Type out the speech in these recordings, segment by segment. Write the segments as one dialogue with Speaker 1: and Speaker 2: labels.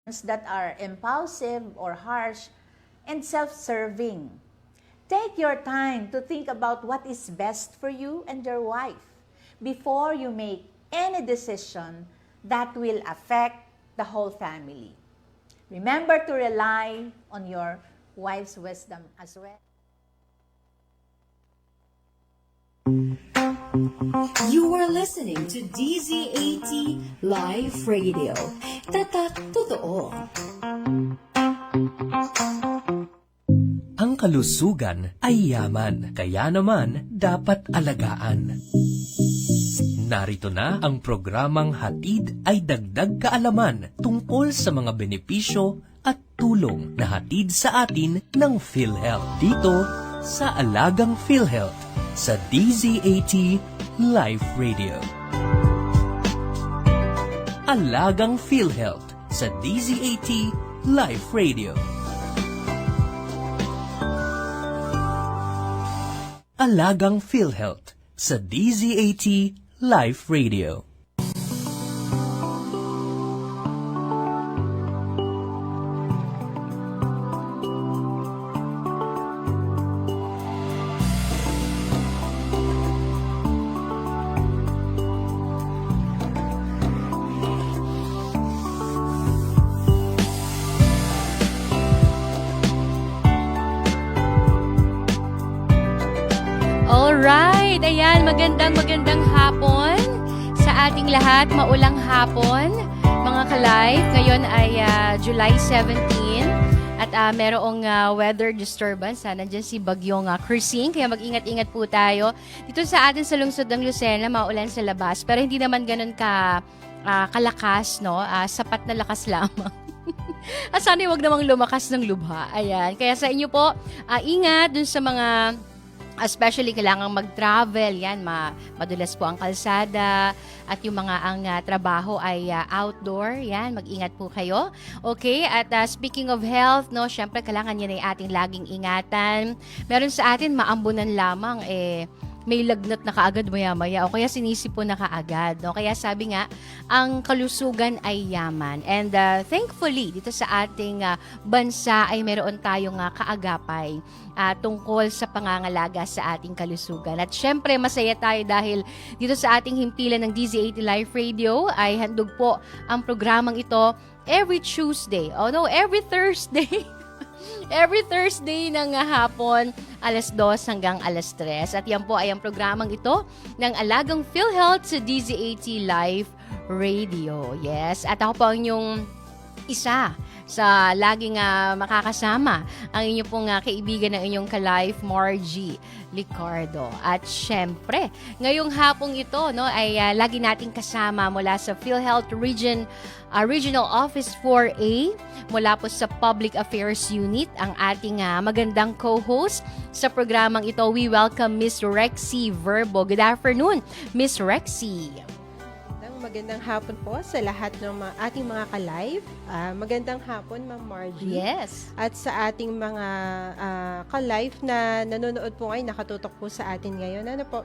Speaker 1: that are impulsive or harsh and self-serving. Take your time to think about what is best for you and your wife before you make any decision that will affect the whole family. Remember to rely on your wife's wisdom as well.
Speaker 2: You are listening to DZAT Live Radio. Tatak Totoo.
Speaker 3: Ang kalusugan ay yaman, kaya naman dapat alagaan. Narito na ang programang Hatid ay Dagdag Kaalaman tungkol sa mga benepisyo at tulong na hatid sa atin ng PhilHealth dito sa Alagang PhilHealth sa DZAT Live Radio. Alagang PhilHealth sa DZAT Live Radio. Alagang PhilHealth sa DZAT Live Radio.
Speaker 4: Alright, ayan, magandang hapon sa ating lahat, maulang hapon, mga ka-live. Ngayon ay July 17 at merong weather disturbance. Nandiyan si Bagyong Christine, kaya mag-ingat-ingat po tayo. Dito sa atin sa lungsod ng Lucena, maulan sa labas, pero hindi naman ganun kalakas, no? Sapat na lakas lamang. At sana huwag namang lumakas ng lubha. Ayan, kaya sa inyo po, ingat dun sa mga especially kailangang mag-travel, yan, madulas po ang kalsada at yung mga ang trabaho ay outdoor, yan, mag-ingat po kayo. Okay, at speaking of health, no, syempre kailangan yan ay ating laging ingatan. Meron sa atin maambunan lamang, may lagnat na kaagad maya-maya o kaya sinisipon na kaagad. No? Kaya sabi nga, ang kalusugan ay yaman. And thankfully, dito sa ating bansa ay meron tayong kaagapay tungkol sa pangangalaga sa ating kalusugan. At syempre, masaya tayo dahil dito sa ating himpilan ng DZAT Live Radio ay handog po ang programang ito every Tuesday. Oh no, every Thursday. Every Thursday ng hapon, alas 2 hanggang alas 3. At yan po ay ang programang ito ng Alagang PhilHealth sa DZAT Live Radio. Yes, at ako po ang inyong isa sa laging makakasama ang inyong pong kaibigan ng inyong ka-life, Margie Licardo. At syempre, ngayong hapong ito no, ay lagi nating kasama mula sa PhilHealth Regional Office 4A, mula po sa Public Affairs Unit, ang ating magandang co-host sa programang ito. We welcome Miss Rexy Verbo. Good afternoon, Miss Rexy.
Speaker 5: Magandang hapon po sa lahat ng ating mga ka-live. Magandang hapon, Ma'am Margie.
Speaker 4: Yes.
Speaker 5: At sa ating mga ka-live na nanonood po ngayon, nakatutok po sa atin ngayon. Ano po,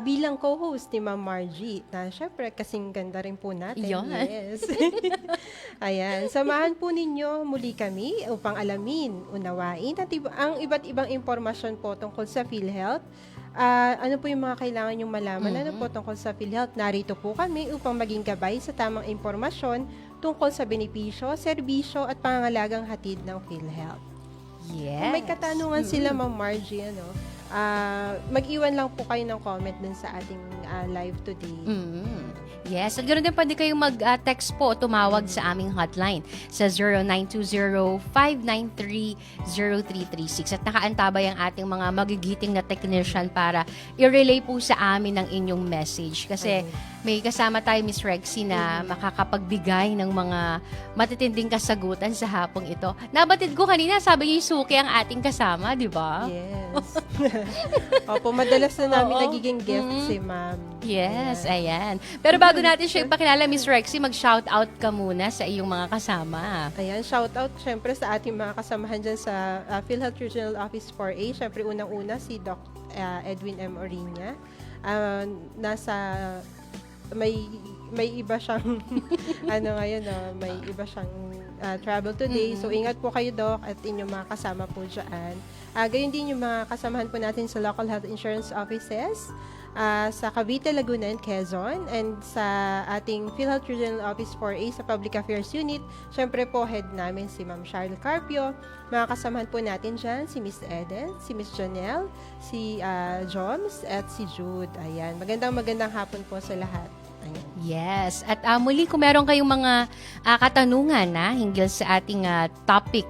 Speaker 5: bilang co-host ni Ma'am Margie, na syempre kasing ganda rin po natin.
Speaker 4: Yon.
Speaker 5: Yes. Ayan, samahan po ninyo muli kami upang alamin, unawain at ang iba't ibang impormasyon po tungkol sa PhilHealth. Ano po yung mga kailangan nyong malaman? Ano po tungkol sa PhilHealth? Narito po kami upang maging gabay sa tamang impormasyon tungkol sa benepisyo, serbisyo at pangangalagang hatid ng PhilHealth.
Speaker 4: Yes.
Speaker 5: Kung may katanungan sila, Ma'am Margie, mag-iwan lang po kayo ng comment dun sa ating live today.
Speaker 4: Yes, at ganoon din pwede kayong mag-text po o tumawag sa aming hotline sa 0920-593-0336 at nakaantabay ang ating mga magigiting na technician para i-relay po sa amin ang inyong message. Kasi may kasama tayo, Miss Rexy, na makakapagbigay ng mga matitinding kasagutan sa hapong ito. Nabatid ko kanina, sabi niyo yung Suki ang ating kasama, di ba?
Speaker 5: Yes. Opo, madalas na namin
Speaker 4: Oo.
Speaker 5: nagiging guest si Ma'am.
Speaker 4: Yes, ayan. Pero bago natin siya ipakilala, Miss Rexy, mag-shoutout ka muna sa iyong mga kasama.
Speaker 5: Ayan, shout out syempre sa ating mga kasamahan dyan sa PhilHealth Regional Office 4A. Syempre unang-una si Doc Edwin M. Oriña. May may iba siyang ano ngayon, no, may iba siyang travel today. So ingat po kayo, Doc, at inyong mga kasama po dyan. Gayon din yung mga kasamahan po natin sa local health insurance offices sa Cavite, Laguna, and Quezon, and sa ating PhilHealth Regional Office 4A sa Public Affairs Unit. Syempre po, head namin si Ma'am Charlotte Carpio. Mga kasamahan po natin dyan, si Miss Eden, si Miss Janelle, si Joms, at si Jude. Ayan, magandang hapon po sa lahat. Ayan.
Speaker 4: Yes. At muli, kung meron kayong mga katanungan hinggil sa ating topic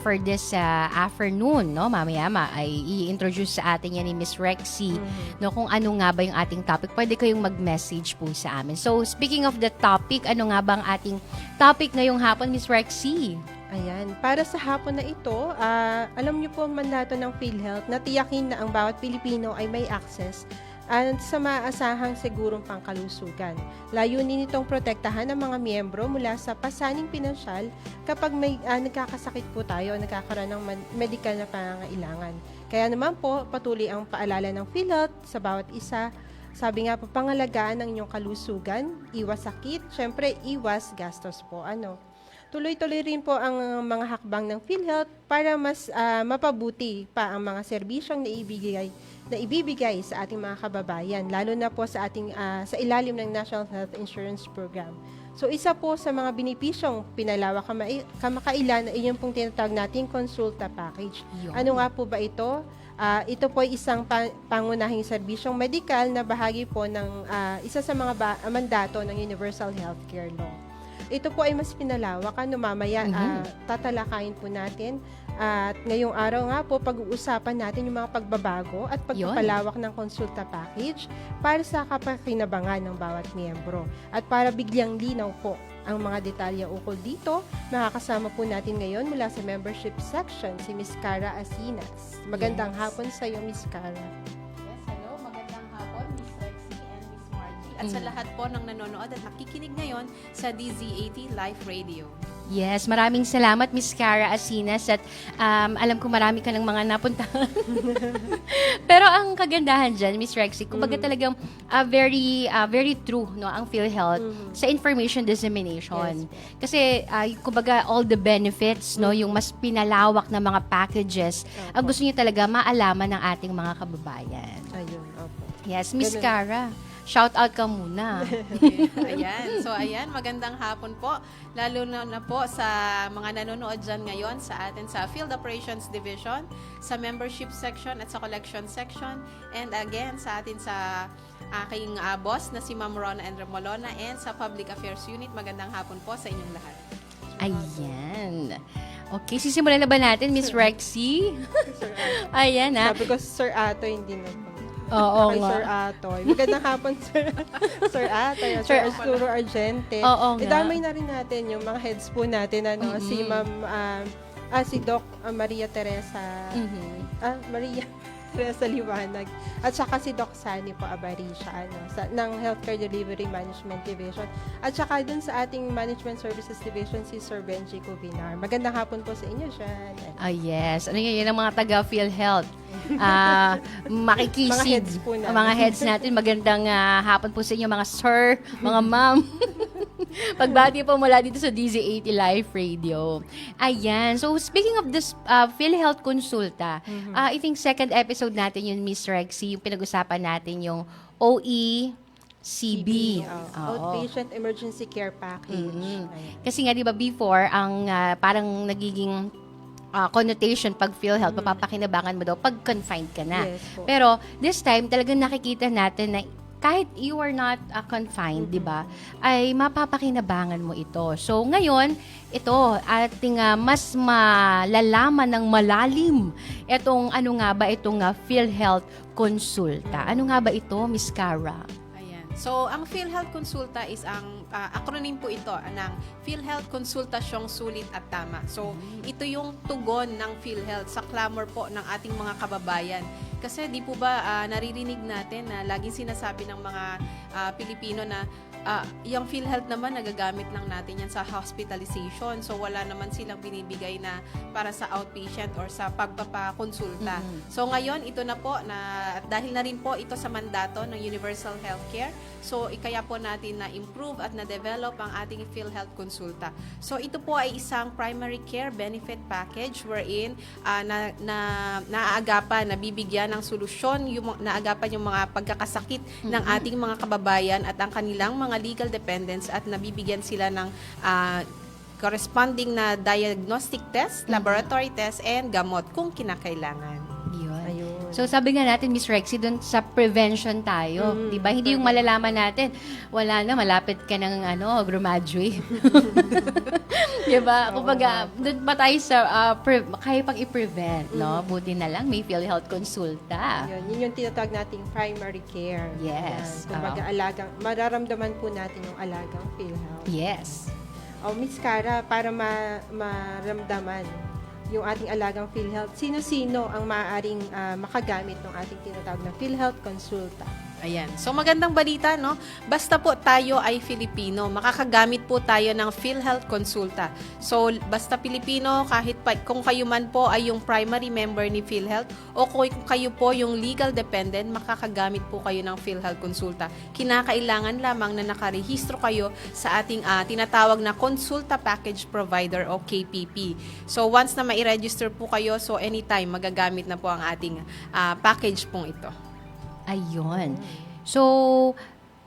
Speaker 4: for this afternoon, no, mamaya ay i-introduce sa atin yan ni Miss Rexy, no, kung ano nga ba yung ating topic, pwede kayong mag-message po sa amin. So, speaking of the topic, ano nga ba ang ating topic ngayong hapon, Miss Rexy?
Speaker 5: Ayan, para sa hapon na ito, alam niyo po ang mandato ng PhilHealth na tiyakin na ang bawat Pilipino ay may access at sa maasahang segurong pangkalusugan. Layunin nitong protektahan ang mga miyembro mula sa pasaning pinansyal kapag may nagkakasakit po tayo o nagkakaroon ng medical na pangangailangan. Kaya naman po, patuloy ang paalala ng PhilHealth sa bawat isa. Sabi nga po, pangalagaan ng inyong kalusugan, iwas sakit, syempre iwas gastos po. Tuloy-tuloy rin po ang mga hakbang ng PhilHealth para mas mapabuti pa ang mga serbisyong na ibibigay sa ating mga kababayan, lalo na po sa ating sa ilalim ng National Health Insurance Program. So isa po sa mga benepisyong pinalawak kamakailan ay yung pong tinatawag nating Consulta Package.
Speaker 4: Yun.
Speaker 5: Ano nga po ba ito? Ito po ay isang pangunahing serbisyong medikal na bahagi po ng isa sa mga mandato ng Universal Healthcare Law. Ito po ay mas pinalawak. Mamaya tatalakayin po natin. At ngayong araw nga po, pag-uusapan natin yung mga pagbabago at pagpapalawak ng Consulta Package para sa kapakinabangan ng bawat miyembro. At para bigyang linaw po ang mga detalye ukol dito, makakasama po natin ngayon mula sa membership section si Miss Cara Asinas. Magandang hapon sa iyo, Miss Cara.
Speaker 6: Yes, hello. Magandang hapon, Miss Rexy and Miss Margie. At sa lahat po ng nanonood at nakikinig ngayon sa DZ80 Live Radio.
Speaker 4: Yes, maraming salamat, Miss Cara Asinas, at alam ko marami ka ng mga napuntahan. Pero ang kagandahan dyan, Miss Rexy, kumbaga talagang very true, no, ang PhilHealth sa information dissemination. Kasi kumbaga all the benefits, no, yung mas pinalawak na mga packages, ang gusto niyo talaga maalaman ng ating mga kababayan.
Speaker 5: Ayun, opo.
Speaker 4: Yes, Miss
Speaker 5: Ganun.
Speaker 4: Cara, shout out ka muna.
Speaker 6: Ayan. So, ayan. Magandang hapon po. Lalo na po sa mga nanonood dyan ngayon sa atin sa Field Operations Division, sa Membership Section at sa Collection Section. And again, sa atin sa aking boss na si Ma'am Rona and Remolona and sa Public Affairs Unit. Magandang hapon po sa inyong lahat.
Speaker 4: Ayan. Okay, sisimulan na ba natin, Miss Rexy? Ayan,
Speaker 5: Sabi ko, Sir Atoy, hindi na po.
Speaker 4: Oo
Speaker 5: Kay
Speaker 4: nga.
Speaker 5: Sir Atoy. Magandang hapon, Sir Atoy. Sir Arturo Argente.
Speaker 4: Oo nga.
Speaker 5: Idamay na rin natin yung mga heads po natin. Si Ma'am, si Doc Maria Teresa. Maria Teresa Liwanag. At saka si Doc Sani po Abarisha, ng Healthcare Delivery Management Division. At saka dun sa ating Management Services Division, si Sir Benji Cubinar. Magandang hapon po sa inyo dyan.
Speaker 4: Yes. Ano yun ang mga taga PhilHealth? Makikisid.
Speaker 5: Mga heads po natin.
Speaker 4: Mga heads natin. Magandang hapon po sa inyo, mga sir, mga ma'am. Pagbati po mula dito sa DZ80 Live Radio. Ayan. So, speaking of this PhilHealth Consulta, I think second episode natin yun, Miss Rexy, yung pinag-usapan natin yung OECB. Oo.
Speaker 5: Outpatient Emergency Care Package. Ayun.
Speaker 4: Kasi nga, di ba, before, ang parang nagiging connotation pag PhilHealth, mapapakinabangan mo daw pag confined ka na.
Speaker 5: Yes po.
Speaker 4: Pero this time, talagang nakikita natin na kahit you are not confined, di ba, ay mapapakinabangan mo ito. So, ngayon, ito, ating mas malalaman ng malalim itong, ano nga ba, itong PhilHealth Consulta. Ano nga ba ito, Miss Cara?
Speaker 6: Ayan. So, ang PhilHealth Consulta is ang acronym po ito ng PhilHealth Konsultasyong Sulit at Tama. So, ito yung tugon ng PhilHealth sa clamor po ng ating mga kababayan. Kasi di po ba naririnig natin na laging sinasabi ng mga Pilipino na yung PhilHealth naman, nagagamit lang natin yan sa hospitalization. So, wala naman silang binibigay na para sa outpatient or sa pagpapakonsulta. So, ngayon, ito na po, dahil na rin po ito sa mandato ng Universal Healthcare. So, kaya po natin na-improve at na-develop ang ating PhilHealth Konsulta. So, ito po ay isang primary care benefit package wherein naaagapan, nabibigyan ng solusyon, naagapan yung mga pagkakasakit ng ating mga kababayan at ang kanilang mga legal dependents at nabibigyan sila ng corresponding na diagnostic test, laboratory test, and gamot kung kinakailangan.
Speaker 4: Yun.
Speaker 5: Ayun.
Speaker 4: So sabi nga natin, Miss Rexy, dun sa prevention tayo, 'di ba? Hindi yung malalaman natin, wala na, malapit ka ng graduate. 'Di ba? Kumbaga, dun pa tayo sa kaya pang i-prevent, no? Buti na lang may PhilHealth Konsulta.
Speaker 5: Yun yung tinatawag nating primary care.
Speaker 4: Yes.
Speaker 5: Ayan. Kumbaga, mararamdaman po natin yung alagang PhilHealth.
Speaker 4: Yes.
Speaker 5: Miss Cara, para maramdaman yung ating alagang PhilHealth, sino-sino ang maaaring makagamit ng ating tinatawag na PhilHealth Konsulta?
Speaker 6: Ayan. So, magandang balita, no? Basta po tayo ay Filipino, makakagamit po tayo ng PhilHealth Konsulta. So, basta Pilipino, kahit kung kayo man po ay yung primary member ni PhilHealth o kung kayo po yung legal dependent, makakagamit po kayo ng PhilHealth Konsulta. Kinakailangan lamang na nakarehistro kayo sa ating tinatawag na Konsulta Package Provider o KPP. So, once na ma-register po kayo, so anytime magagamit na po ang ating package pong ito.
Speaker 4: Ayun. So,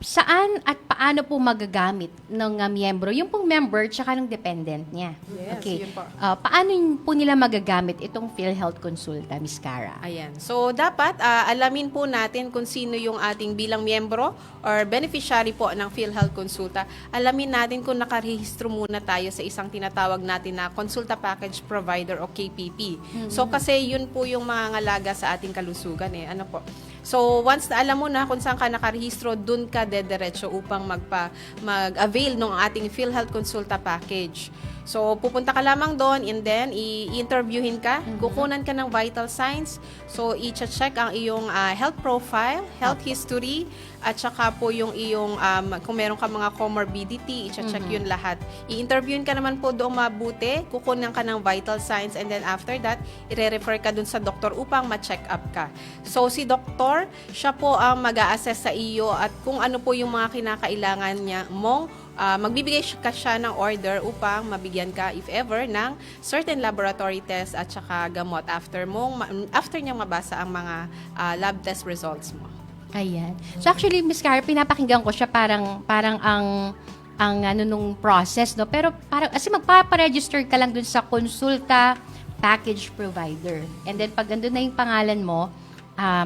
Speaker 4: saan at paano po magagamit ng miyembro? Yung pong member tsaka ng dependent niya.
Speaker 6: Yes,
Speaker 4: Okay.
Speaker 6: yun po.
Speaker 4: Paano po nila magagamit itong PhilHealth Konsulta, Miss Cara?
Speaker 6: Ayan. So, dapat alamin po natin kung sino yung ating bilang miyembro or beneficiary po ng PhilHealth Konsulta. Alamin natin kung nakarehistro muna tayo sa isang tinatawag natin na Konsulta Package Provider o KPP. So, kasi yun po yung mga ngalaga sa ating kalusugan. Ano po? So, once na alam mo na kung saan ka nakarehistro, dun ka dediretso upang mag-avail ng ating PhilHealth Konsulta Package. So, pupunta ka lamang doon and then i-interviewin ka, kukunan ka ng vital signs. So, i-check ang iyong health profile, health history, at saka po yung iyong, kung meron ka mga comorbidity, i-check yun lahat. I-interviewin ka naman po doon mabuti, kukunan ka ng vital signs, and then after that, i-refer ka doon sa doktor upang ma-check up ka. So, si doktor, siya po ang mag-a-assess sa iyo at kung ano po yung mga kinakailangan niya mong magbibigay ka siya ng order upang mabigyan ka, if ever, ng certain laboratory test at saka gamot after niyang mabasa ang mga lab test results mo.
Speaker 4: Ayan. So actually, Miss Cara, pinapakinggan ko siya parang ang nung process, no? Pero parang kasi magpapa-register ka lang dun sa Konsulta Package Provider. And then pag nandun na yung pangalan mo,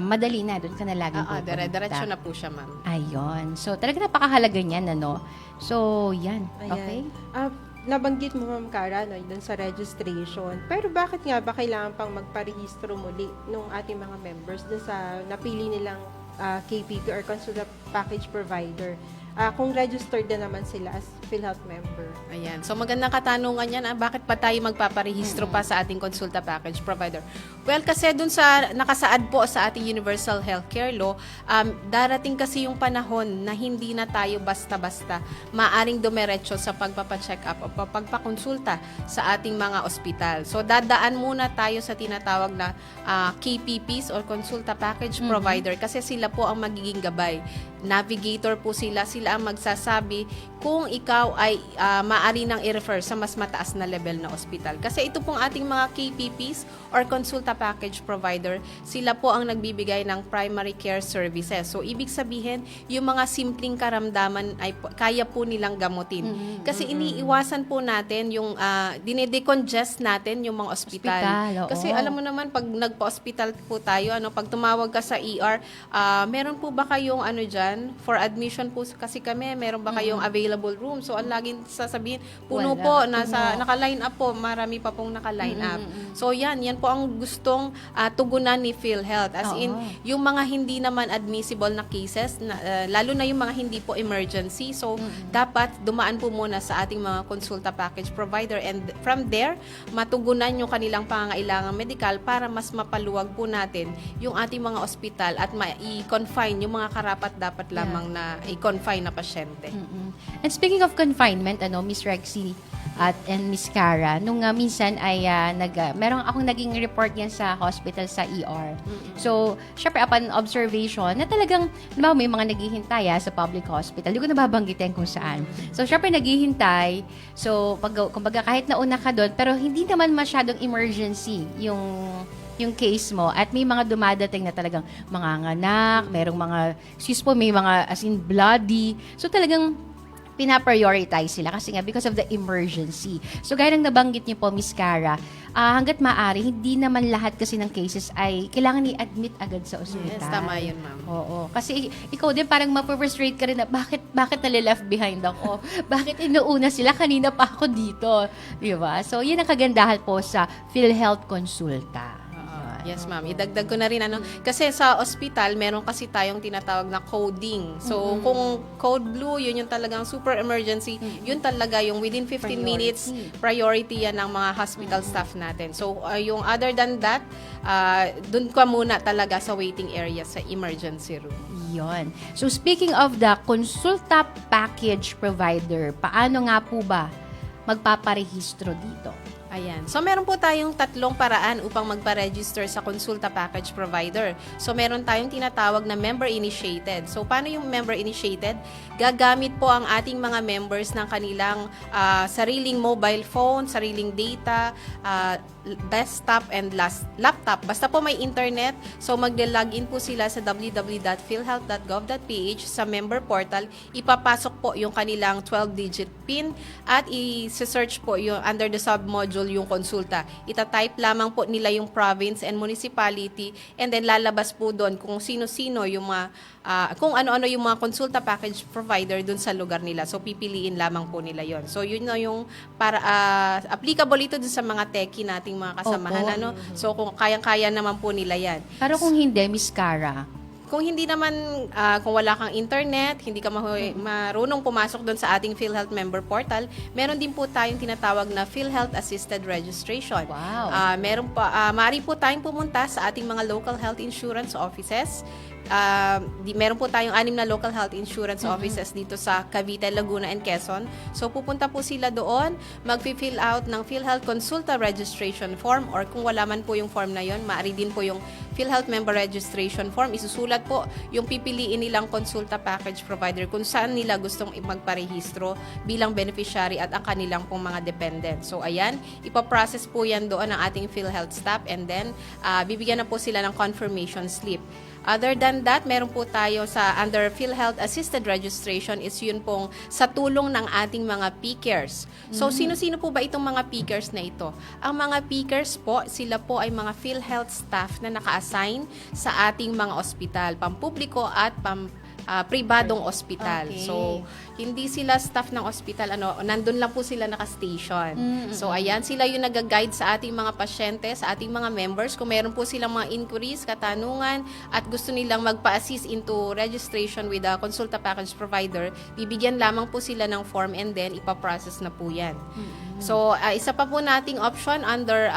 Speaker 4: madali na, dun ka na laging pupunta.
Speaker 6: Diretso na po siya, ma'am.
Speaker 4: Ayun. So talaga napakahalaga niyan, ano? So, yan. Okay?
Speaker 5: Nabanggit mo, Ma'am Cara, dun sa registration. Pero bakit nga ba kailangan pang magparehistro muli nung ating mga members dun sa napili nilang KPP or Consular Package Provider? Kung registered na naman sila as PhilHealth member.
Speaker 6: Ayan. So, magandang katanungan yan. Bakit pa tayo magpaparehistro pa sa ating Konsulta Package Provider? Well, kasi dun sa nakasaad po sa ating Universal Healthcare Law, darating kasi yung panahon na hindi na tayo basta-basta maaring dumiretso sa pagpapacheck up o pagpakonsulta sa ating mga ospital. So, dadaan muna tayo sa tinatawag na KPPs or Konsulta Package Provider kasi sila po ang magiging gabay. Navigator po sila ang magsasabi kung ikaw ay maaari nang i-refer sa mas mataas na level na ospital. Kasi ito pong ating mga KPPs or Konsulta Package Provider, sila po ang nagbibigay ng primary care services. So, ibig sabihin, yung mga simpleng karamdaman ay kaya po nilang gamutin. Kasi iniiwasan po natin yung dinedecongest natin yung mga ospital. Kasi alam mo naman, pag nagpa-ospital po tayo, pag tumawag ka sa ER, meron po ba kayong dyan, for admission po kasi kami, meron ba kayong available room? So, ang laging sasabihin, puno po, naka-line up po, marami pa pong naka-line up. So, yan po ang gustong tugunan ni PhilHealth. As in, yung mga hindi naman admissible na cases, lalo na yung mga hindi po emergency. So, dapat dumaan po muna sa ating mga Konsulta Package Provider and from there, matugunan yung kanilang pangangailangang medical para mas mapaluwag po natin yung ating mga ospital at ma-confine yung mga karapat-dapat dapat lamang na i-confine na pasyente.
Speaker 4: And speaking of confinement, Miss Rexy and Miss Cara, nung minsan ay merong akong naging report yan sa hospital sa ER. So, syempre upon observation, na talagang, may mga naghihintay sa public hospital. Hindi ko nababanggitin kung saan. So, syempre naghihintay. So, kumbaga kahit nauna ka doon, pero hindi naman masyadong emergency yung case mo at may mga dumadating na talagang manganganak, merong mga, may mga as in bloody. So, talagang pina-prioritize sila kasi nga because of the emergency. So, gaya ng nabanggit niyo po, Miss Cara, hanggat maaari, hindi naman lahat kasi ng cases ay kailangan i-admit agad sa ospital.
Speaker 6: Yes, tama yun, ma'am.
Speaker 4: Oo. Kasi ikaw din parang ma-frustrate ka rin na bakit nalileft behind ako? Bakit inuuna sila? Kanina pa ako dito. Diba? So, yun ang kagandahan po sa PhilHealth Consulta.
Speaker 6: Yes, ma'am. Idagdag ko na rin kasi sa ospital meron kasi tayong tinatawag na coding. So kung code blue, yun yung talagang super emergency, yun talaga yung within 15 minutes priority yan ng mga hospital staff natin. So yung other than that, dun ka muna talaga sa waiting area sa emergency room.
Speaker 4: Yon. So speaking of the Consulta package provider, paano nga po ba magpaparehistro dito?
Speaker 6: Ayan. So, meron po tayong 3 paraan upang magpa-register sa Consulta Package Provider. So, meron tayong tinatawag na member-initiated. So, paano yung member-initiated? Gagamit po ang ating mga members ng kanilang sariling mobile phone, sariling data, desktop, and laptop. Basta po may internet, so magde-login po sila sa www.philhealth.gov.ph sa member portal. Ipapasok po yung kanilang 12-digit PIN at i-search po yung under the sub-module yung konsulta. Ita-type lamang po nila yung province and municipality and then lalabas po doon kung sino-sino yung mga kung ano-ano yung mga konsulta package provider doon sa lugar nila. So pipiliin lamang po nila yon. So yun na yung para applicable ito dun sa mga techie nating mga kasamahan.
Speaker 4: Opo.
Speaker 6: So kung kayang-kaya naman po nila yan.
Speaker 4: Pero kung hindi, Miss Cara,
Speaker 6: Kung hindi naman, kung wala kang internet, hindi ka marunong pumasok doon sa ating PhilHealth member portal, meron din po tayong tinatawag na PhilHealth Assisted Registration.
Speaker 4: Wow.
Speaker 6: Maaari po tayong pumunta sa ating mga local health insurance offices. Meron po tayong 6 na local health insurance offices dito sa Cavite, Laguna, and Quezon. So, pupunta po sila doon, mag-fill out ng PhilHealth Consulta Registration Form or kung wala man po yung form na yon, maaari din po yung PhilHealth Member Registration Form. Isusulat po yung pipiliin nilang consulta package provider kung saan nila gustong magparehistro bilang beneficiary at ang kanilang pong mga dependent. So, ayan, ipaprocess po yan doon ng ating PhilHealth staff and then bibigyan na po sila ng confirmation slip. Other than that, meron po tayo sa under PhilHealth Assisted Registration is yun pong sa tulong ng ating mga PCares. So, sino-sino po ba itong mga PCares na ito? Ang mga PCares po, sila po ay mga PhilHealth staff na naka-assign sa ating mga ospital, pampubliko at pribadong ospital.
Speaker 4: Okay.
Speaker 6: So, hindi sila staff ng ospital, nandun lang po sila naka-station. So, ayan, sila yung nag-guide sa ating mga pasyente, sa ating mga members. Kung meron po silang mga inquiries, katanungan, at gusto nilang magpa-assist into registration with a consulta package provider, bibigyan lamang po sila ng form and then ipaprocess na po yan. So, isa pa po nating option under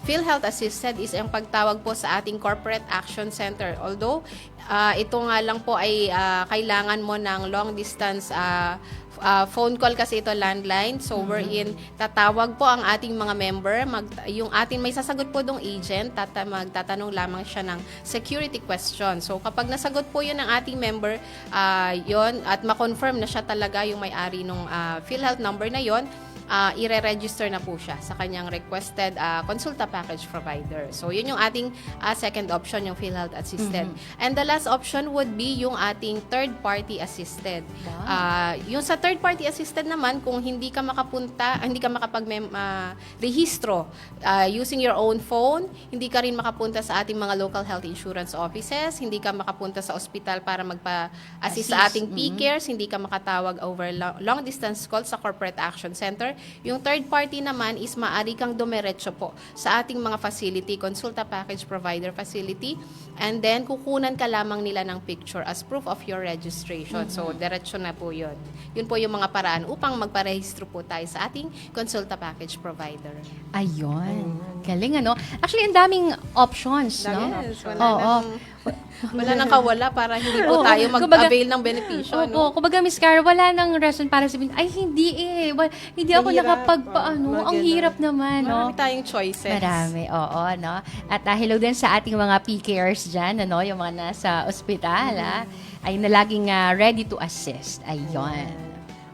Speaker 6: PhilHealth Assisted is ang pagtawag po sa ating Corporate Action Center. Although, ito nga lang po ay kailangan mo ng long distance phone call kasi ito landline. So, wherein tatawag po ang ating mga member. Yung ating may sasagot po dong agent, magtatanong lamang siya ng security question. So, kapag nasagot po yun ng ating member, yon at makonfirm na siya talaga yung may-ari ng PhilHealth number na yon, ire-register na po siya sa kanyang requested consulta package provider. So, yun yung ating second option, yung PhilHealth Assisted. And the last option would be yung ating third-party assisted.
Speaker 4: Wow.
Speaker 6: Yung sa third-party assisted naman, kung hindi ka makapag-rehistro using your own phone, hindi ka rin makapunta sa ating mga local health insurance offices, hindi ka makapunta sa ospital para magpa-assist sa ating PCares, hindi ka makatawag over long-distance call sa Corporate Action Center. Yung third party naman is maaari kang dumiretso po sa ating mga facility, consulta package provider facility, and then kukunan ka lamang nila ng picture as proof of your registration. So, diretso na po yun. Yun po yung mga paraan upang magparehistro po tayo sa ating consulta package provider.
Speaker 4: Ayun. Galing, Actually, ang daming options, no?
Speaker 6: Yes,
Speaker 4: Oo.
Speaker 6: Wala nang kawala para hindi po
Speaker 4: Oo.
Speaker 6: tayo
Speaker 4: Kumbaga-
Speaker 6: mag-avail ng benepisyo.
Speaker 4: Opo,
Speaker 6: No?
Speaker 4: kumbaga Miss Cara, wala nang reason para sabihin, ay hindi hindi ako
Speaker 5: Mahirap.
Speaker 4: nakapagpaano,
Speaker 5: Mga
Speaker 4: ang
Speaker 5: ganun.
Speaker 4: hirap naman, no?
Speaker 6: Marami tayong choices.
Speaker 4: Marami, oo, no? At hello din sa ating mga PKers dyan, ano, yung mga nasa ospital, ay na laging ready to assist. Ayun.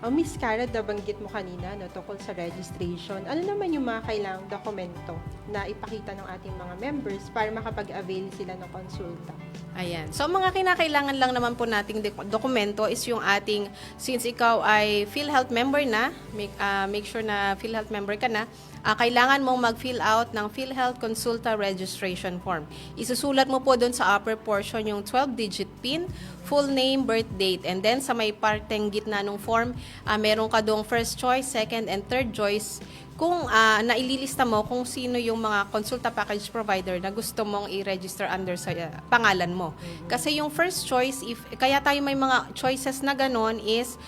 Speaker 5: Miss Cara, nabanggit mo kanina no, tungkol sa registration. Ano naman yung mga kailangang dokumento na ipakita ng ating mga members para makapag-avail sila ng konsulta?
Speaker 6: Ayan. So, ang mga kinakailangan lang naman po nating dokumento is yung ating, since ikaw ay PhilHealth member na, make sure na PhilHealth member ka na, kailangan mong mag-fill out ng PhilHealth Consulta Registration Form. Isusulat mo po doon sa upper portion yung 12-digit PIN, full name, birth date, and then sa may parteng gitna ng form, meron ka doong first choice, second, and third choice kung naililista mo kung sino yung mga consulta package provider na gusto mong i-register under sa pangalan mo. Kasi yung first choice, kaya tayo may mga choices na ganon is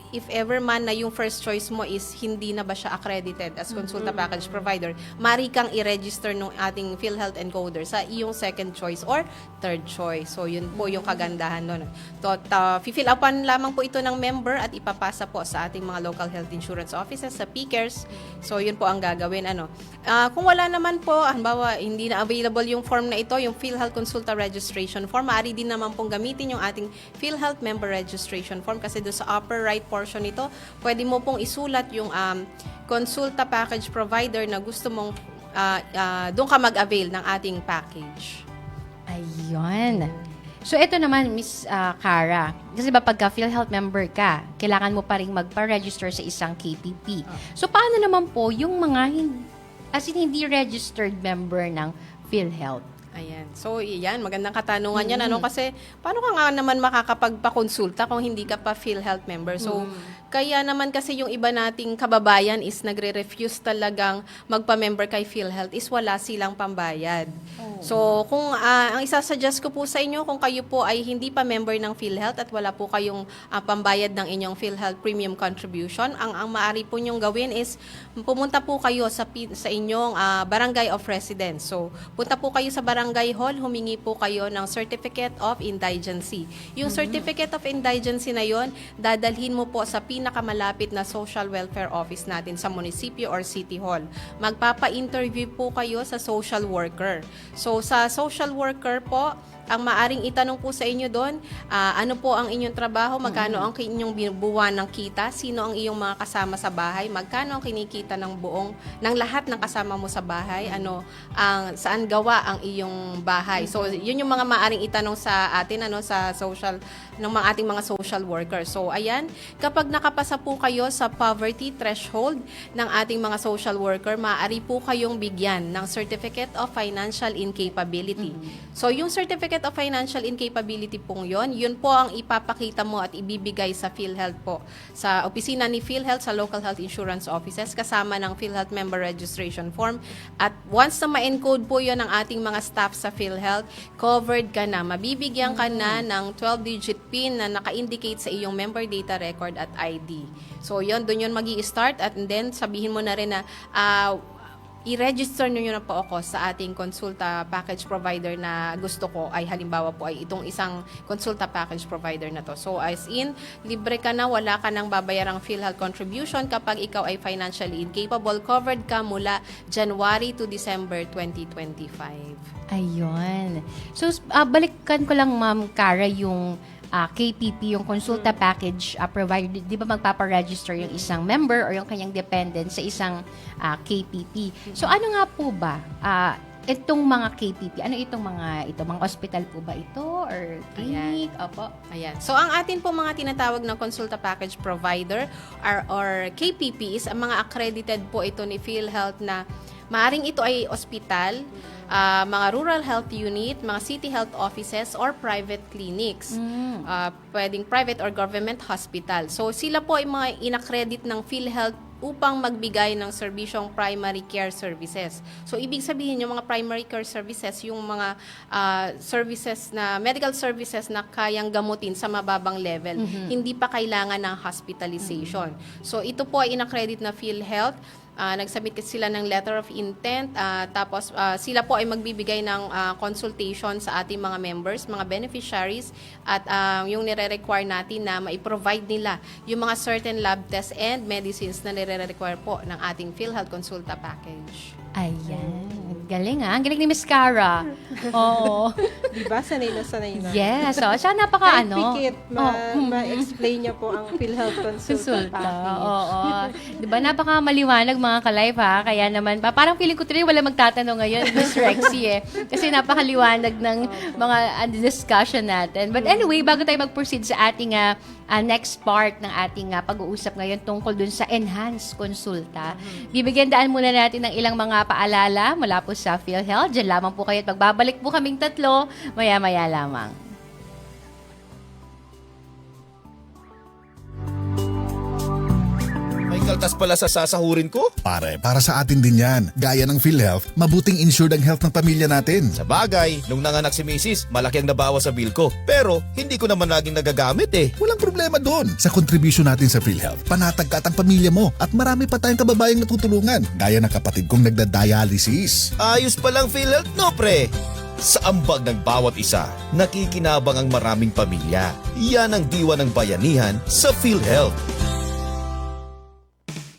Speaker 6: if ever man na yung first choice mo is hindi na ba siya accredited as consulta package provider, mari kang i-register ng ating PhilHealth encoder sa iyong second choice or third choice. So yun po yung kagandahan nun. Fill upan lamang po ito ng member at ipapasa po sa ating mga local health insurance offices, sa PCares. So, yun po ang gagawin. Kung wala naman po, halimbawa, hindi na available yung form na ito, yung PhilHealth Consulta Registration Form, maaari din naman pong gamitin yung ating PhilHealth Member Registration Form kasi doon sa upper right portion nito, pwede mo pong isulat yung consulta package provider na gusto mong doon ka mag-avail ng ating package.
Speaker 4: Ayun. So, ito naman, Miss Cara, kasi ba pagka PhilHealth member ka, kailangan mo pa rin magpa-register sa isang KPP. So, paano naman po yung mga hindi registered member ng PhilHealth?
Speaker 6: Ayan. So, yan. Magandang katanungan yan. Kasi, paano ka nga naman makakapagpakonsulta kung hindi ka pa PhilHealth member? So, kaya naman kasi yung iba nating kababayan is nagre-refuse talagang magpa-member kay PhilHealth is wala silang pambayad. So, kung ang isasuggest ko po sa inyo, kung kayo po ay hindi pa member ng PhilHealth at wala po kayong pambayad ng inyong PhilHealth premium contribution, ang maaari po nyong gawin is pumunta po kayo sa inyong barangay of residence. So, punta po kayo sa barangay hall, humingi po kayo ng Certificate of Indigency. Yung Certificate of Indigency na yon, dadalhin mo po sa pinakamalapit na social welfare office natin sa munisipyo or city hall. Magpapa-interview po kayo sa social worker. So, sa social worker po, ang maaring itanong po sa inyo doon, ano po ang inyong trabaho, magkano ang inyong buwan ng kita, sino ang iyong mga kasama sa bahay, magkano ang kinikita ng lahat ng kasama mo sa bahay, saan gawa ang iyong bahay. So, yun yung mga maaring itanong sa atin, sa social, ng mga ating mga social workers. So, ayan, kapag nakapasa po kayo sa poverty threshold ng ating mga social worker, maaari po kayong bigyan ng Certificate of Financial Incapability. So, yung Certificate of Financial Incapability pong yun po ang ipapakita mo at ibibigay sa PhilHealth po. Sa opisina ni PhilHealth, sa local health insurance offices, kasama ng PhilHealth member registration form. At once na ma-encode po yun ng ating mga staff sa PhilHealth, covered ka na. Mabibigyan ka na ng 12-digit PIN na naka-indicate sa iyong member data record at ID. So, doon yun magi-start at then sabihin mo na rin na i-register nyo na po ako sa ating consulta package provider na gusto ko ay halimbawa po ay itong isang consulta package provider na to. So as in, libre ka na, wala ka nang babayarang PhilHealth contribution kapag ikaw ay financially incapable. Covered ka mula January to December 2025.
Speaker 4: Ayun. So, balikan ko lang, Ma'am Cara, yung KPP, yung consulta package provider. Di ba magpaparegister yung isang member or yung kanyang dependent sa isang KPP? So, ano nga po ba itong mga KPP? Ano mga hospital po ba ito? Or clinic? Opo.
Speaker 6: Ayan. So, ang atin po mga tinatawag na consulta package provider or KPP is ang mga accredited po ito ni PhilHealth na maaring ito ay ospital, mga rural health unit, mga city health offices, or private clinics. Pwedeng private or government hospital. So, sila po ay mga inaccredit ng PhilHealth upang magbigay ng serbisyong primary care services. So, ibig sabihin yung mga primary care services, yung mga services na, medical services na kayang gamutin sa mababang level. Hindi pa kailangan ng hospitalization. So, ito po ay inaccredit na PhilHealth. Nag-submit sila ng letter of intent, tapos sila po ay magbibigay ng consultation sa ating mga members, mga beneficiaries, at yung nire-require natin na mai-provide nila yung mga certain lab tests and medicines na nire-require po ng ating PhilHealth Consulta Package.
Speaker 4: Ayan. Galing Ang galing ni Miss Cara. Oo.
Speaker 5: Di ba? Sanay na.
Speaker 4: Yes. So, siya napaka
Speaker 5: Kahit pikit, ma-explain niya po ang PhilHealth Consulta
Speaker 4: Consulta.
Speaker 5: Package.
Speaker 4: Oo. Di ba? Napaka maliwanag mga ka-live ha. Kaya naman, parang feeling ko tuloy wala magtatanong ngayon, Miss Rexy Kasi napakaliwanag ng mga discussion natin. But anyway, bago tayo mag-proceed sa ating next part ng ating pag-uusap ngayon tungkol dun sa Enhanced Consulta, bibigyan daan muna natin ng ilang mga paalala mula po sa PhilHealth. Diyan lamang po kayo at magbabalik po kaming tatlo maya-maya lamang.
Speaker 7: May kaltas pala sa sasahurin ko.
Speaker 8: Pare, para sa atin din yan. Gaya ng PhilHealth, mabuting insured ang health ng pamilya natin.
Speaker 7: Sa bagay, nung nanganak si Mrs., malaki ang nabawas sa bill ko. Pero, hindi ko naman laging nagagamit eh.
Speaker 8: Walang problema doon. Sa contribution natin sa PhilHealth, panatag ka at ang pamilya mo at marami pa tayong kababayang natutulungan. Gaya ng kapatid kong nagda-dialysis.
Speaker 7: Ayos palang PhilHealth, no pre? Sa ambag ng bawat isa, nakikinabang ang maraming pamilya. Yan ang diwa ng bayanihan sa PhilHealth.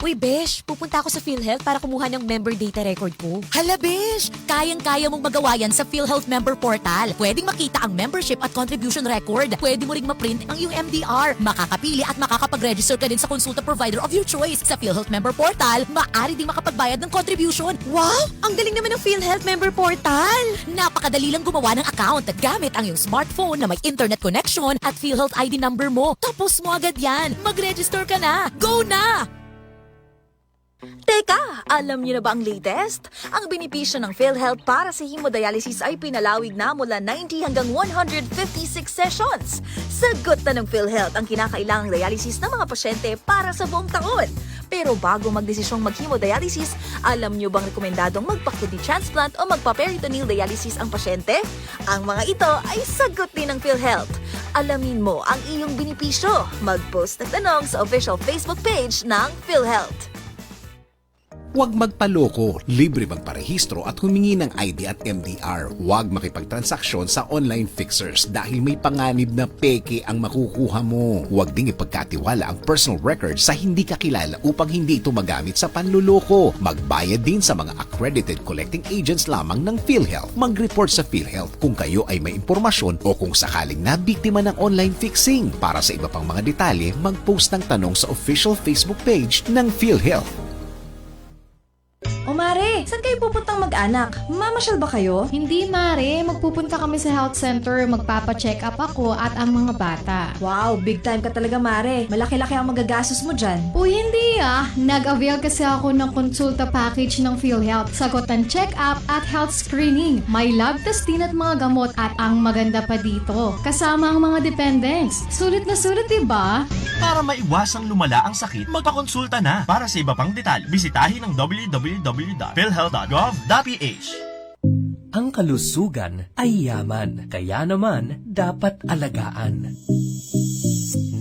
Speaker 9: Uy, Besh, pupunta ako sa PhilHealth para kumuha ng member data record ko. Hala, Besh! Kayang-kaya mong magawa yan sa PhilHealth Member Portal. Pwedeng makita ang membership at contribution record. Pwede mo ring ma-print ang iyong MDR. Makakapili at makakapag-register ka din sa consulta provider of your choice. Sa PhilHealth Member Portal, maaari ding makapagbayad ng contribution. Wow! Ang galing naman ng PhilHealth Member Portal! Napakadali lang gumawa ng account at gamit ang iyong smartphone na may internet connection at PhilHealth ID number mo. Tapos mo agad yan. Mag-register ka na. Go na!
Speaker 10: Teka, alam niyo na ba ang latest? Ang benepisyo ng PhilHealth para sa hemodialysis ay pinalawig na mula 90 hanggang 156 sessions. Sagot na ng PhilHealth ang kinakailangang dialysis ng mga pasyente para sa buong taon. Pero bago magdesisyong mag-hemodialysis, alam niyo bang rekomendadong magpa-kidney transplant o magpa-peritoneal dialysis ang pasyente? Ang mga ito ay sagot din ng PhilHealth. Alamin mo ang iyong benepisyo. Mag-post ng tanong sa official Facebook page ng PhilHealth.
Speaker 11: Huwag magpaloko, libre magparehistro at humingi ng ID at MDR. Huwag makipagtransaksyon sa online fixers dahil may panganib na peke ang makukuha mo. Huwag ding ipagkatiwala ang personal records sa hindi kakilala upang hindi ito magamit sa panluloko. Magbayad din sa mga accredited collecting agents lamang ng PhilHealth. Mag-report sa PhilHealth kung kayo ay may impormasyon o kung sakaling nabiktima ng online fixing. Para sa iba pang mga detalye, mag-post ng tanong sa official Facebook page ng PhilHealth.
Speaker 2: O Mare, saan kayo pupuntang mag-anak? Mamasyal ba kayo?
Speaker 12: Hindi, Mare. Magpupunta kami sa health center, magpapa-check up ako at ang mga bata.
Speaker 2: Wow, big time ka talaga, Mare. Malaki-laki ang magagastos mo dyan.
Speaker 12: Uy, hindi Nag-avail kasi ako ng consulta package ng PhilHealth. Sagutan check-up at health screening. May lab test din at mga gamot at ang maganda pa dito, kasama ang mga dependents. Sulit na sulit, diba?
Speaker 13: Para maiwasang lumala ang sakit, magpakonsulta na. Para sa iba pang detalye, bisitahin ang www.philhealth.gov.ph.
Speaker 3: Ang kalusugan ay yaman, kaya naman dapat alagaan.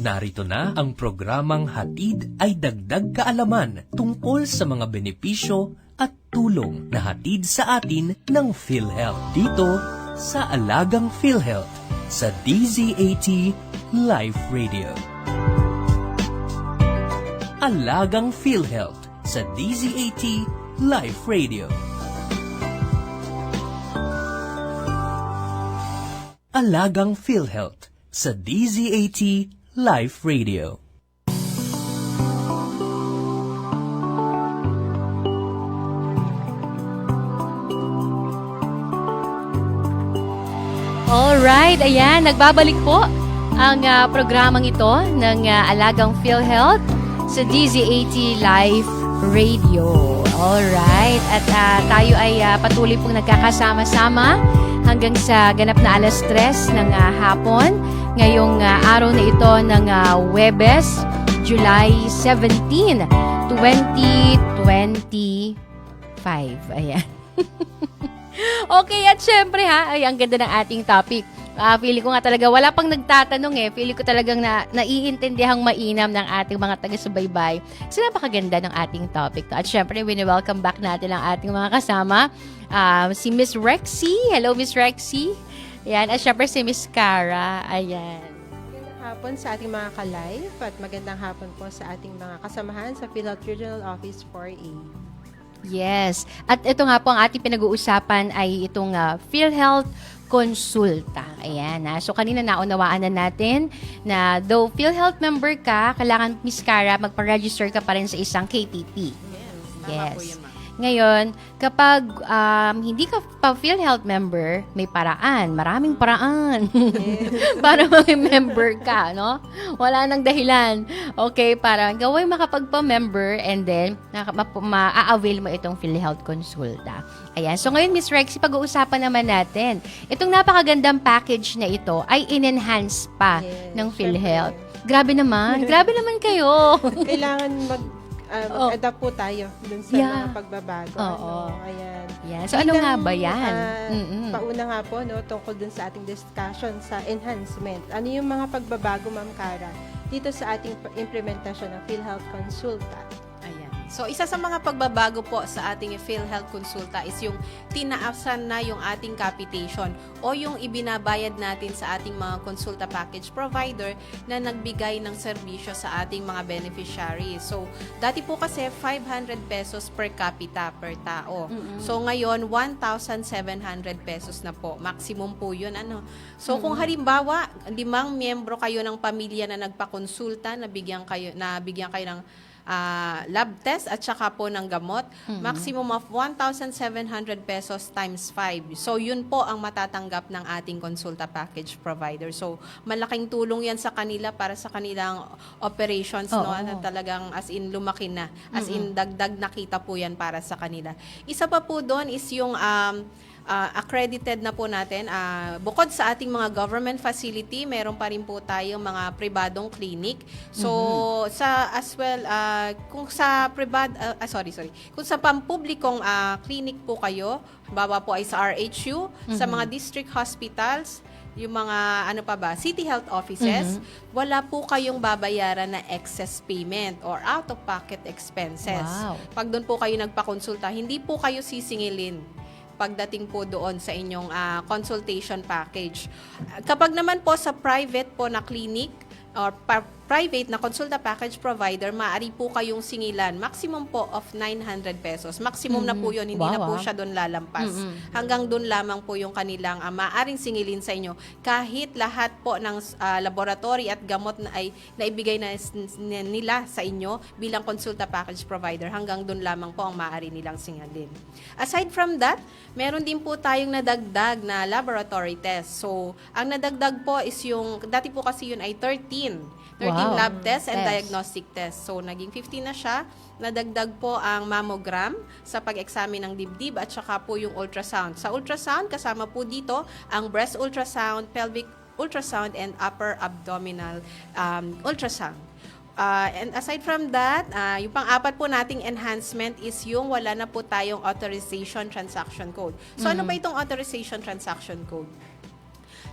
Speaker 3: Narito na ang programang Hatid ay Dagdag Kaalaman tungkol sa mga benepisyo at tulong na hatid sa atin ng PhilHealth dito sa Alagang PhilHealth sa DZAT Live Radio. Alagang PhilHealth sa DZAT Live Radio. Alagang PhilHealth sa DZAT Live Radio.
Speaker 4: Alright, ayan, nagbabalik po ang programang ito ng Alagang PhilHealth sa DZAT Live Radio. Alright, at tayo ay patuloy pong nagkakasama-sama hanggang sa ganap na 3:00 ng hapon ngayong araw na ito ng Huwebes, July 17, 2025. Ayan. Okay, at syempre ay ang ganda ng ating topic. Feeling ko nga talaga, wala pang nagtatanong eh. Feeling ko talagang naiintindihang mainam ng ating mga taga-subaybay. So, napakaganda ng ating topic to. At syempre, welcome back natin ang ating mga kasama. Si Miss Rexy. Hello, Miss Rexy. Ayan. At syempre, si Miss Cara. Ayan.
Speaker 5: Magandang hapon sa ating mga ka-live at magandang hapon po sa ating mga kasamahan sa PhilHealth Regional Office 4A.
Speaker 4: Yes. At ito nga po ang ating pinag-uusapan ay itong PhilHealth Consulta. Ayan. So, kanina naunawaan na natin na though PhilHealth member ka, kailangan, Miss Cara, magpa-register ka pa rin sa isang KTP.
Speaker 6: Tama po yun, ma'am.
Speaker 4: Ngayon, kapag hindi ka pa PhilHealth member, may paraan. Maraming paraan. Para mag-member ka, no? Wala nang dahilan. Okay, para gawin makapagpa-member and then ma-avail mo itong PhilHealth Consulta. Ayan. So, ngayon, Miss Rexy, pag-uusapan naman natin. Itong napakagandang package na ito ay in-enhance pa ng PhilHealth. Grabe naman. Grabe naman kayo.
Speaker 5: Kailangan mag-adapt po tayo dun sa mga pagbabago.
Speaker 4: Oo.
Speaker 5: Ayan.
Speaker 4: Yeah. So, ano nga ba yan?
Speaker 5: Pauna nga po, no, tungkol dun sa ating discussion sa enhancement. Ano yung mga pagbabago, Ma'am Cara, dito sa ating implementasyon ng PhilHealth Consulta?
Speaker 6: Ayan. So, isa sa mga pagbabago po sa ating PhilHealth Consulta is yung tinaasan na yung ating capitation o yung ibinabayad natin sa ating mga consulta package provider na nagbigay ng serbisyo sa ating mga beneficiaries. So, dati po kasi 500 pesos per capita per tao. So, ngayon 1,700 pesos na po. Maximum po yun. So, kung halimbawa, 5 miyembro kayo ng pamilya na nagpakonsulta, nabigyan kayo ng lab test at saka po ng gamot, maximum of 1,700 pesos times 5. So, yun po ang matatanggap ng ating consulta package provider. So, malaking tulong yan sa kanila para sa kanilang operations, no? Na talagang as in lumaki na. As in dagdag nakita po yan para sa kanila. Isa pa po doon is yung accredited na po natin. Bukod sa ating mga government facility, meron pa rin po tayong mga pribadong clinic. So, kung sa kung sa pampublikong clinic po kayo, bawa po ay sa RHU, sa mga district hospitals, yung mga city health offices, wala po kayong babayaran na excess payment or out-of-pocket expenses.
Speaker 4: Wow.
Speaker 6: Pag doon po kayo nagpakonsulta, hindi po kayo sisingilin pagdating po doon sa inyong consultation package. Kapag naman po sa private po na clinic or private na consulta package provider, maaari po kayong singilan. Maximum po of 900 pesos. Maximum na po yun. Hindi na po siya doon lalampas. Hanggang doon lamang po yung kanilang maaaring singilin sa inyo. Kahit lahat po ng laboratory at gamot na ay naibigay na nila sa inyo bilang consulta package provider, hanggang doon lamang po ang maaari nilang singilin. Aside from that, meron din po tayong nadagdag na laboratory test. So, ang nadagdag po is yung, dati po kasi yun ay 13 lab tests and diagnostic tests. So, naging 15 na siya. Nadagdag po ang mammogram sa pag-examine ng dibdib at saka po yung ultrasound. Sa ultrasound, kasama po dito ang breast ultrasound, pelvic ultrasound, and upper abdominal ultrasound. And aside from that, yung pang-apat po nating enhancement is yung wala na po tayong authorization transaction code. So, ano ba itong authorization transaction code?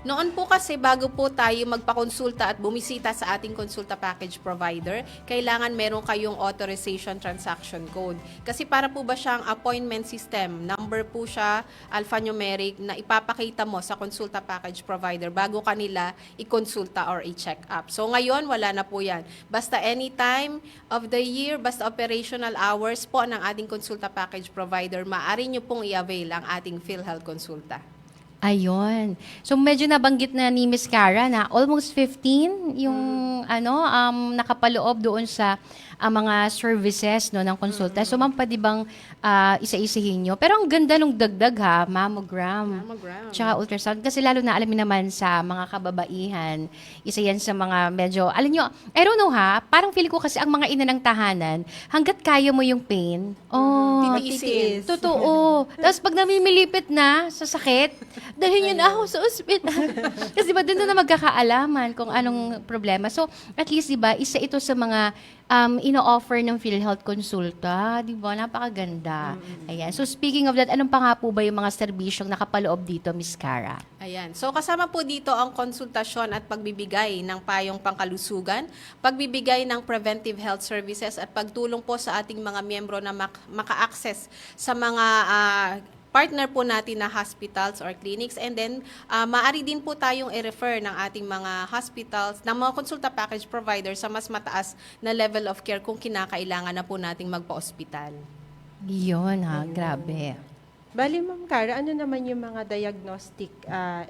Speaker 6: Noon po kasi bago po tayo magpakonsulta at bumisita sa ating consulta package provider, kailangan meron kayong authorization transaction code. Kasi para po ba siyang appointment system, number po siya, alphanumeric, na ipapakita mo sa consulta package provider bago kanila i-consulta or i-check up. So ngayon, wala na po yan. Basta anytime of the year, basta operational hours po ng ating consulta package provider, maaari nyo pong i-avail ang ating PhilHealth Consulta.
Speaker 4: Ayun. So, medyo nabanggit na ni Miss Cara na almost 15 yung nakapaloob doon sa mga services ng konsulta. So, ma'am, pwede bang isa-isihin nyo? Pero ang ganda nung dagdag ha, mammogram. Tsaka ultrasound. Kasi lalo na alamin naman sa mga kababaihan, isa yan sa mga medyo, alam nyo, I don't know ha, parang feeling ko kasi ang mga ina ng tahanan, hanggat kaya mo yung pain,
Speaker 6: titiisin.
Speaker 4: Totoo. Tapos pag namimilipit na sa sakit, dalhin yun ako sa ospital. Kasi diba, doon na magkakaalaman kung anong problema. So, at least, diba, isa ito sa mga ino-offer ng PhilHealth Consulta. Di ba? Napakaganda. Ayan. So speaking of that, anong pa nga po ba yung mga serbisyong nakapaloob dito, Miss Cara?
Speaker 6: Ayan. So kasama po dito ang konsultasyon at pagbibigay ng payong pangkalusugan, pagbibigay ng preventive health services at pagtulong po sa ating mga miyembro na maka-access sa mga partner po natin na hospitals or clinics, and then maaari din po tayong i-refer ng ating mga hospitals, ng mga consulta package provider sa mas mataas na level of care kung kinakailangan na po nating magpa-ospital.
Speaker 4: Yun ha, grabe.
Speaker 5: Bali, Ma'am Cara, ano naman yung mga diagnostic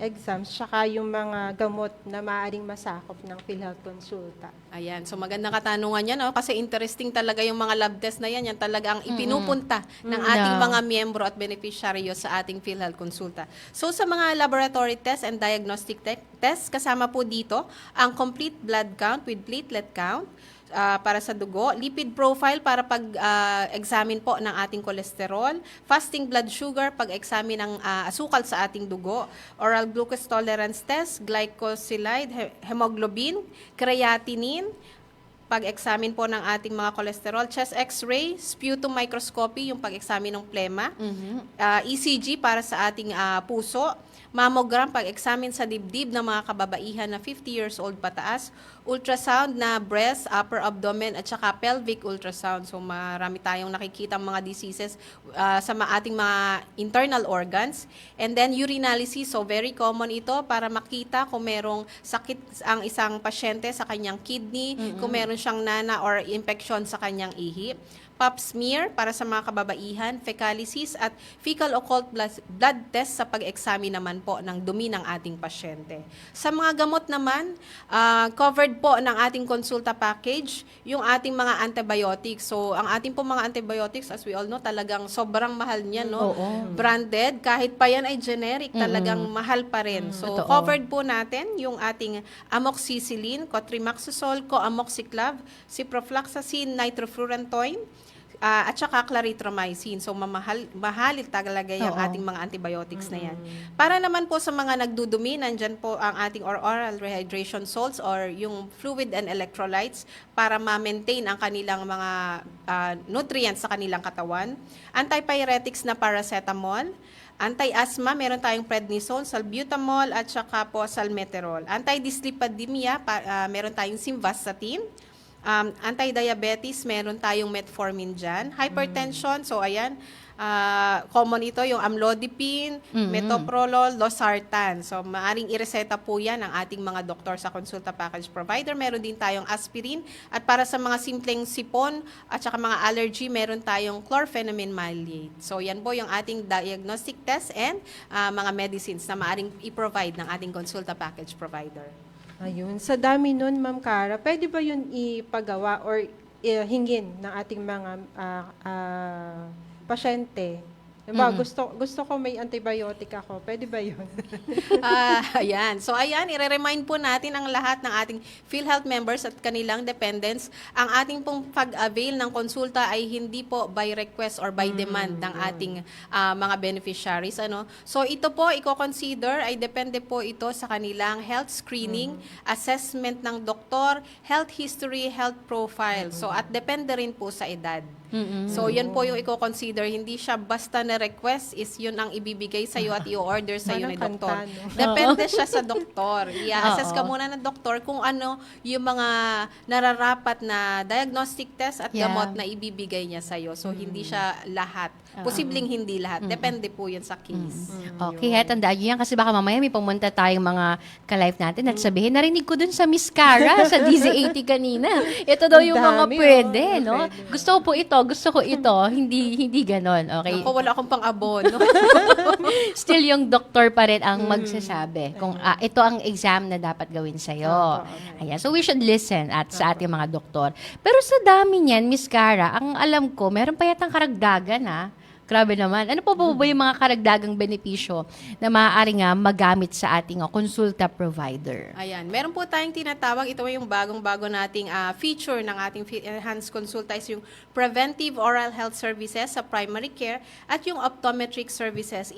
Speaker 5: exams tsaka yung mga gamot na maaaring masakop ng PhilHealth Consulta?
Speaker 6: Ayan, so magandang katanungan yan, no? Kasi interesting talaga yung mga lab test na yan. Yan talaga ang ipinupunta ng ating mga miyembro at beneficiaryo sa ating PhilHealth Consulta. So sa mga laboratory tests and diagnostic tests, kasama po dito ang complete blood count with platelet count, para sa dugo, lipid profile para pag-examine po ng ating kolesterol, fasting blood sugar, pag-examine ng asukal sa ating dugo, oral glucose tolerance test, glycosilide, hemoglobin, creatinine, pag-examine po ng ating mga kolesterol, chest x-ray, sputum microscopy, yung pag-examine ng plema, ECG para sa ating puso, mammogram, pag-examine sa dibdib ng mga kababaihan na 50 years old pataas, ultrasound na breast, upper abdomen, at saka pelvic ultrasound. So marami tayong nakikita mga diseases sa ating mga internal organs. And then urinalysis, so very common ito para makita kung merong sakit ang isang pasyente sa kanyang kidney, kung meron siyang nana or infection sa kanyang ihi. Pap smear para sa mga kababaihan, fecalysis at fecal occult blood test sa pag-examine naman po ng dumi ng ating pasyente. Sa mga gamot naman, covered po ng ating konsulta package yung ating mga antibiotics. So, ang ating po mga antibiotics, as we all know, talagang sobrang mahal niyan, no? Branded, kahit pa yan ay generic, talagang mahal pa rin. So, covered po natin yung ating amoxicillin, cotrimoxazole, coamoxiclav, ciprofloxacin, nitrofurantoin, at saka clarithromycin. So, mahalit talaga yung ating mga antibiotics na yan. Para naman po sa mga nagdudumi, nandyan po ang ating oral rehydration salts or yung fluid and electrolytes para ma-maintain ang kanilang mga nutrients sa kanilang katawan. Antipyretics na paracetamol. Anti-asthma, meron tayong prednisone, salbutamol, at saka po salmeterol. Anti-dyslipidemia, meron tayong simvastatin. Anti-diabetes, meron tayong metformin dyan. Hypertension, so ayan, common ito, yung amlodipine, metoprolol, losartan. So maaring ireseta po yan ng ating mga doktor sa consulta package provider. Meron din tayong aspirin. At para sa mga simpleng sipon at saka mga allergy, meron tayong chlorpheniramine maleate. So yan po yung ating diagnostic test and mga medicines na maaring i-provide ng ating consulta package provider.
Speaker 5: Ayun. Sa dami nun, Ma'am Cara, pwede ba yun ipagawa or hingin ng ating mga pasyente? Diba, gusto ko may antibiotic ako. Pwede ba yun?
Speaker 6: Ayan. So, ayan, i-remind po natin ang lahat ng ating PhilHealth members at kanilang dependents. Ang ating pong pag-avail ng konsulta ay hindi po by request or by demand ng ating mga beneficiaries. Ano? So, ito po, i-consider ay depende po ito sa kanilang health screening, assessment ng doktor, health history, health profile. So, at depende rin po sa edad. So, yun po yung i-consider. Hindi siya basta na request is yun ang ibibigay sa iyo at i-order sa iyo ni doktor. Depende siya sa doktor. I-assess ka muna ng doktor kung ano yung mga nararapat na diagnostic test at gamot na ibibigay niya sa iyo. So, hindi siya lahat. Posibleng hindi lahat. Depende po yun sa case.
Speaker 4: Okay, tandaan niyo yan kasi baka mamaya may pumunta tayong mga ka-live natin at sabihin, narinig ko dun sa Miss Cara, sa DZ80 kanina. Ito daw yung mga pwede, no? Gusto ko po ito, gusto ko ito. Hindi ganon, okay?
Speaker 6: Ako, wala akong pang-abono.
Speaker 4: Still yung doktor pa rin ang magsasabi kung ito ang exam na dapat gawin sa'yo. Ayan, so we should listen sa ating mga doktor. Pero sa dami niyan, Miss Cara, ang alam ko, meron pa yatang karagdagan, Grabe naman. Ano po ba yung mga karagdagang benepisyo na maaari nga magamit sa ating konsulta provider?
Speaker 6: Ayan, meron po tayong tinatawag, ito yung bagong-bago nating feature ng ating Enhanced Consulta is yung preventive oral health services sa primary care at yung optometric services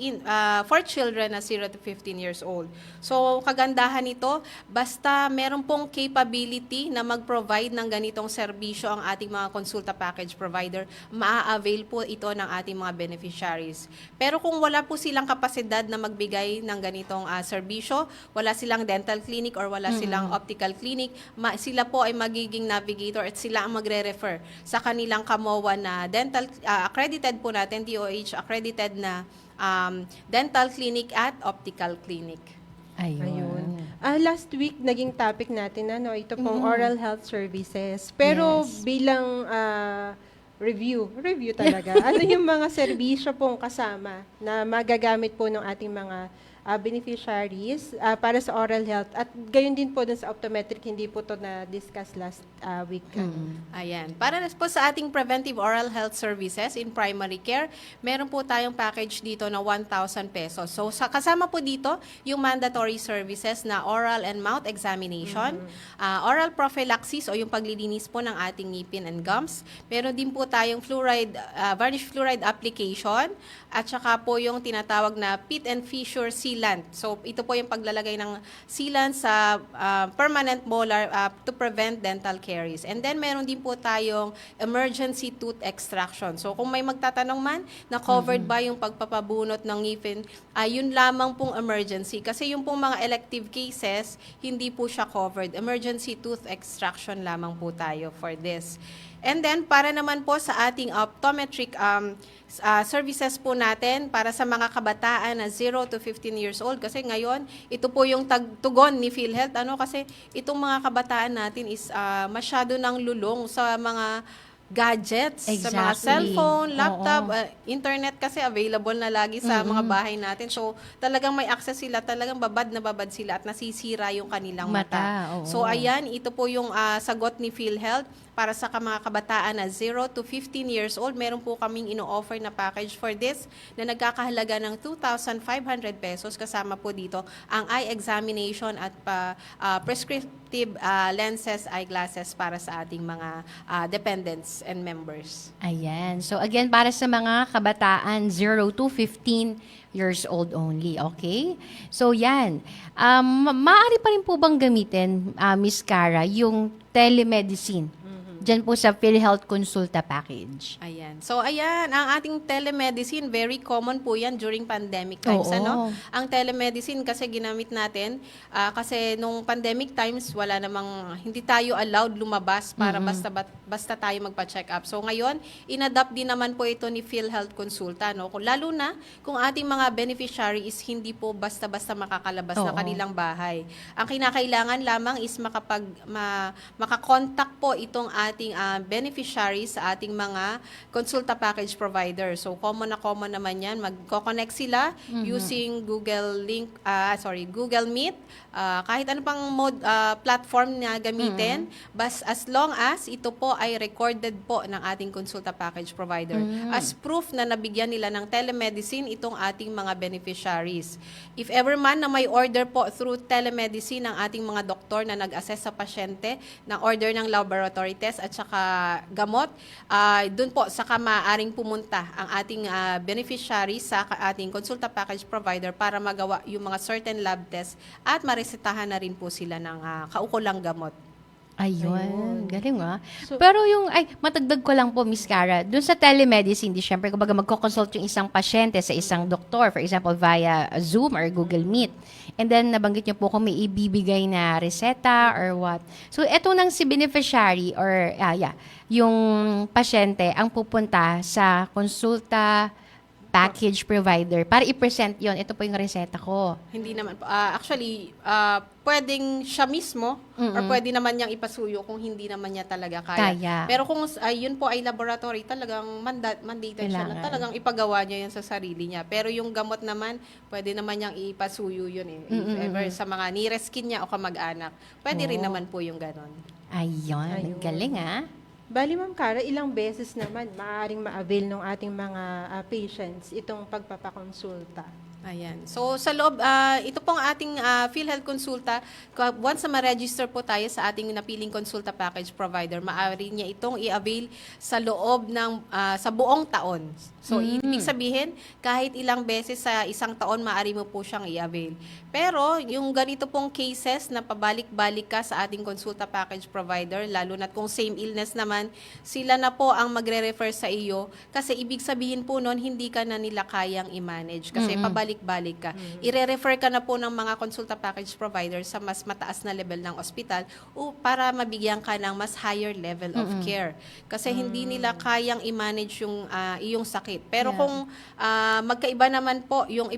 Speaker 6: for children na 0 to 15 years old. So, kagandahan nito, basta meron pong capability na mag-provide ng ganitong serbisyo ang ating mga consulta package provider, maa-avail po ito ng ating mga beneficiaries. Pero kung wala po silang kapasidad na magbigay ng ganitong serbisyo, wala silang dental clinic or wala silang optical clinic, sila po ay magiging navigator at sila ang magre-refer sa kanilang kamowa na dental, accredited po natin, DOH accredited na dental clinic at optical clinic.
Speaker 5: Ayun. Last week, naging topic natin, ito pong oral health services. Pero bilang review talaga. Ano yung mga serbisyo pong kasama na magagamit po ng ating mga beneficiaries para sa oral health at gayon din po dun sa optometric, hindi po to na-discuss last week.
Speaker 6: Ayan. Para po sa ating preventive oral health services in primary care, meron po tayong package dito na 1,000 pesos. So, kasama po dito yung mandatory services na oral and mouth examination, oral prophylaxis o yung paglilinis po ng ating ngipin and gums. Meron din po tayong varnish fluoride application at saka po yung tinatawag na pit and fissure sealant. So, ito po yung paglalagay ng sealant sa permanent molar to prevent dental caries. And then, meron din po tayong emergency tooth extraction. So, kung may magtatanong man na covered ba yung pagpapabunot ng ngipin, yun lamang pong emergency. Kasi yung pong mga elective cases, hindi po siya covered. Emergency tooth extraction lamang po tayo for this. And then, para naman po sa ating optometric services po natin para sa mga kabataan na 0 to 15 years old. Kasi ngayon, ito po yung tugon ni PhilHealth. Kasi itong mga kabataan natin is masyado nang lulong sa mga gadgets, sa mga cellphone, laptop, internet kasi available na lagi sa mga bahay natin. So, talagang may access sila, talagang babad sila at nasisira yung kanilang mata. So, ayan, ito po yung sagot ni PhilHealth para sa mga kabataan na 0 to 15 years old. Meron po kaming ino-offer na package for this na nagkakahalaga ng 2,500 pesos. Kasama po dito ang eye examination at prescriptive lenses, eyeglasses para sa ating mga dependents and members.
Speaker 4: Ayan. So again, para sa mga kabataan 0 to 15 years old only, okay? So yan. Maaari pa rin po bang gamitin, Miss Cara, yung telemedicine? Diyan po sa PhilHealth Consulta Package.
Speaker 6: Ayan. So, ayan, ang ating telemedicine, very common po yan during pandemic times. Ang telemedicine kasi ginamit natin, kasi nung pandemic times, hindi tayo allowed lumabas para basta tayo magpa-check up. So, ngayon, in-adapt din naman po ito ni PhilHealth Consulta. Lalo na kung ating mga beneficiary is hindi po basta-basta makakalabas ng kanilang bahay. Ang kinakailangan lamang is makakontak po itong ating beneficiaries sa ating mga consulta package provider. So, common naman yan. Magko-connect sila using Google Meet, kahit ano pang platform na gamitin, as long as ito po ay recorded po ng ating consulta package provider as proof na nabigyan nila ng telemedicine itong ating mga beneficiaries. If ever man na may order po through telemedicine ng ating mga doktor na nag-assess sa pasyente, ng order ng laboratory test at saka gamot, dun po saka maaaring pumunta ang ating beneficiary sa ating consulta package provider para magawa yung mga certain lab tests at maresetahan na rin po sila ng kaukulang gamot.
Speaker 4: Ayun. Galing pero matagdag ko lang po, Miss Cara, dun sa telemedicine, syempre, kumbaga magko-consult yung isang pasyente sa isang doktor, for example, via Zoom or Google Meet. And then, nabanggit niyo po kung may ibibigay na reseta or what. So, eto nang si beneficiary or, yung pasyente ang pupunta sa consulta package provider para i-present yon. Ito po yung reseta ko.
Speaker 6: Hindi naman po. Actually, pwedeng siya mismo or pwede naman niyang ipasuyo kung hindi naman niya talaga kaya. Pero kung yun po ay laboratory, talagang mandated siya na talagang ipagawa niya yan sa sarili niya. Pero yung gamot naman, pwede naman niyang ipasuyo yun if ever sa mga nearest kin niya o kamag-anak. Pwede rin naman po yung ganon.
Speaker 4: Ayun. Galing
Speaker 5: Bali, Ma'am Cara, ilang beses naman maaaring ma-avail ng ating mga patients itong pagpapakonsulta?
Speaker 6: Ayan. So sa loob, ito pong ating PhilHealth Konsulta, once na ma-register po tayo sa ating napiling konsulta package provider, maaari niya itong i-avail sa loob ng, sa buong taon. So ibig sabihin, kahit ilang beses sa isang taon, maaari mo po siyang i-avail. Pero yung ganito pong cases na pabalik-balik ka sa ating konsulta package provider, lalo na kung same illness naman, sila na po ang magre-refer sa iyo kasi ibig sabihin po nun, hindi ka na nila kayang i-manage kasi pabalik-balik ka. I-refer ka na po ng mga konsulta package provider sa mas mataas na level ng ospital para mabigyan ka ng mas higher level of care. Kasi hindi nila kayang i-manage yung iyong sakit. Pero kung magkaiba naman po yung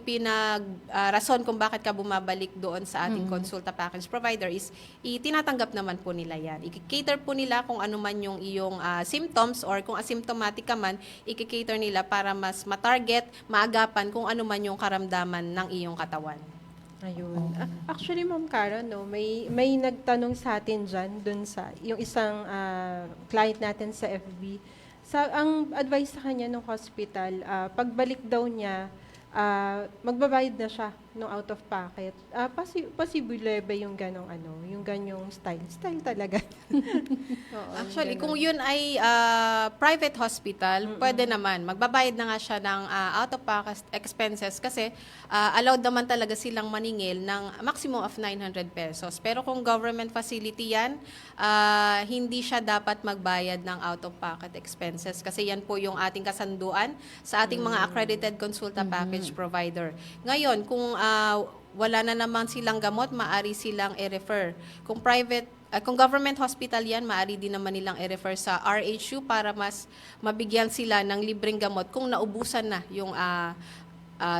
Speaker 6: rason kung bakit ka bumabalik doon sa ating konsulta package provider is tinatanggap naman po nila yan. I-cater po nila kung ano man yung iyong symptoms or kung asymptomatic ka man, i-cater nila para mas matarget, maagapan kung ano man yung karamdaman ng iyong katawan.
Speaker 5: Ayun. Actually, Ma'am Cara, no, may nagtanong sa atin dyan, dun sa, yung isang client natin sa FB. Ang advice sa kanya ng hospital, pagbalik daw niya, magbabayad na siya ng out of pocket. Possible ba yung ganong yung ganyong style talaga?
Speaker 6: Actually, kung yun ay private hospital, pwede naman. Magbabayad na nga siya ng out of pocket expenses kasi allowed naman talaga silang maningil ng maximum of 900 pesos. Pero kung government facility yan, hindi siya dapat magbayad ng out of pocket expenses kasi yan po yung ating kasanduan sa ating mga accredited consulta package provider. Ngayon, kung wala na naman silang gamot, maaari silang i-refer. Kung government hospital yan, maaari din naman nilang i-refer sa RHU para mas mabigyan sila ng libreng gamot kung naubusan na yung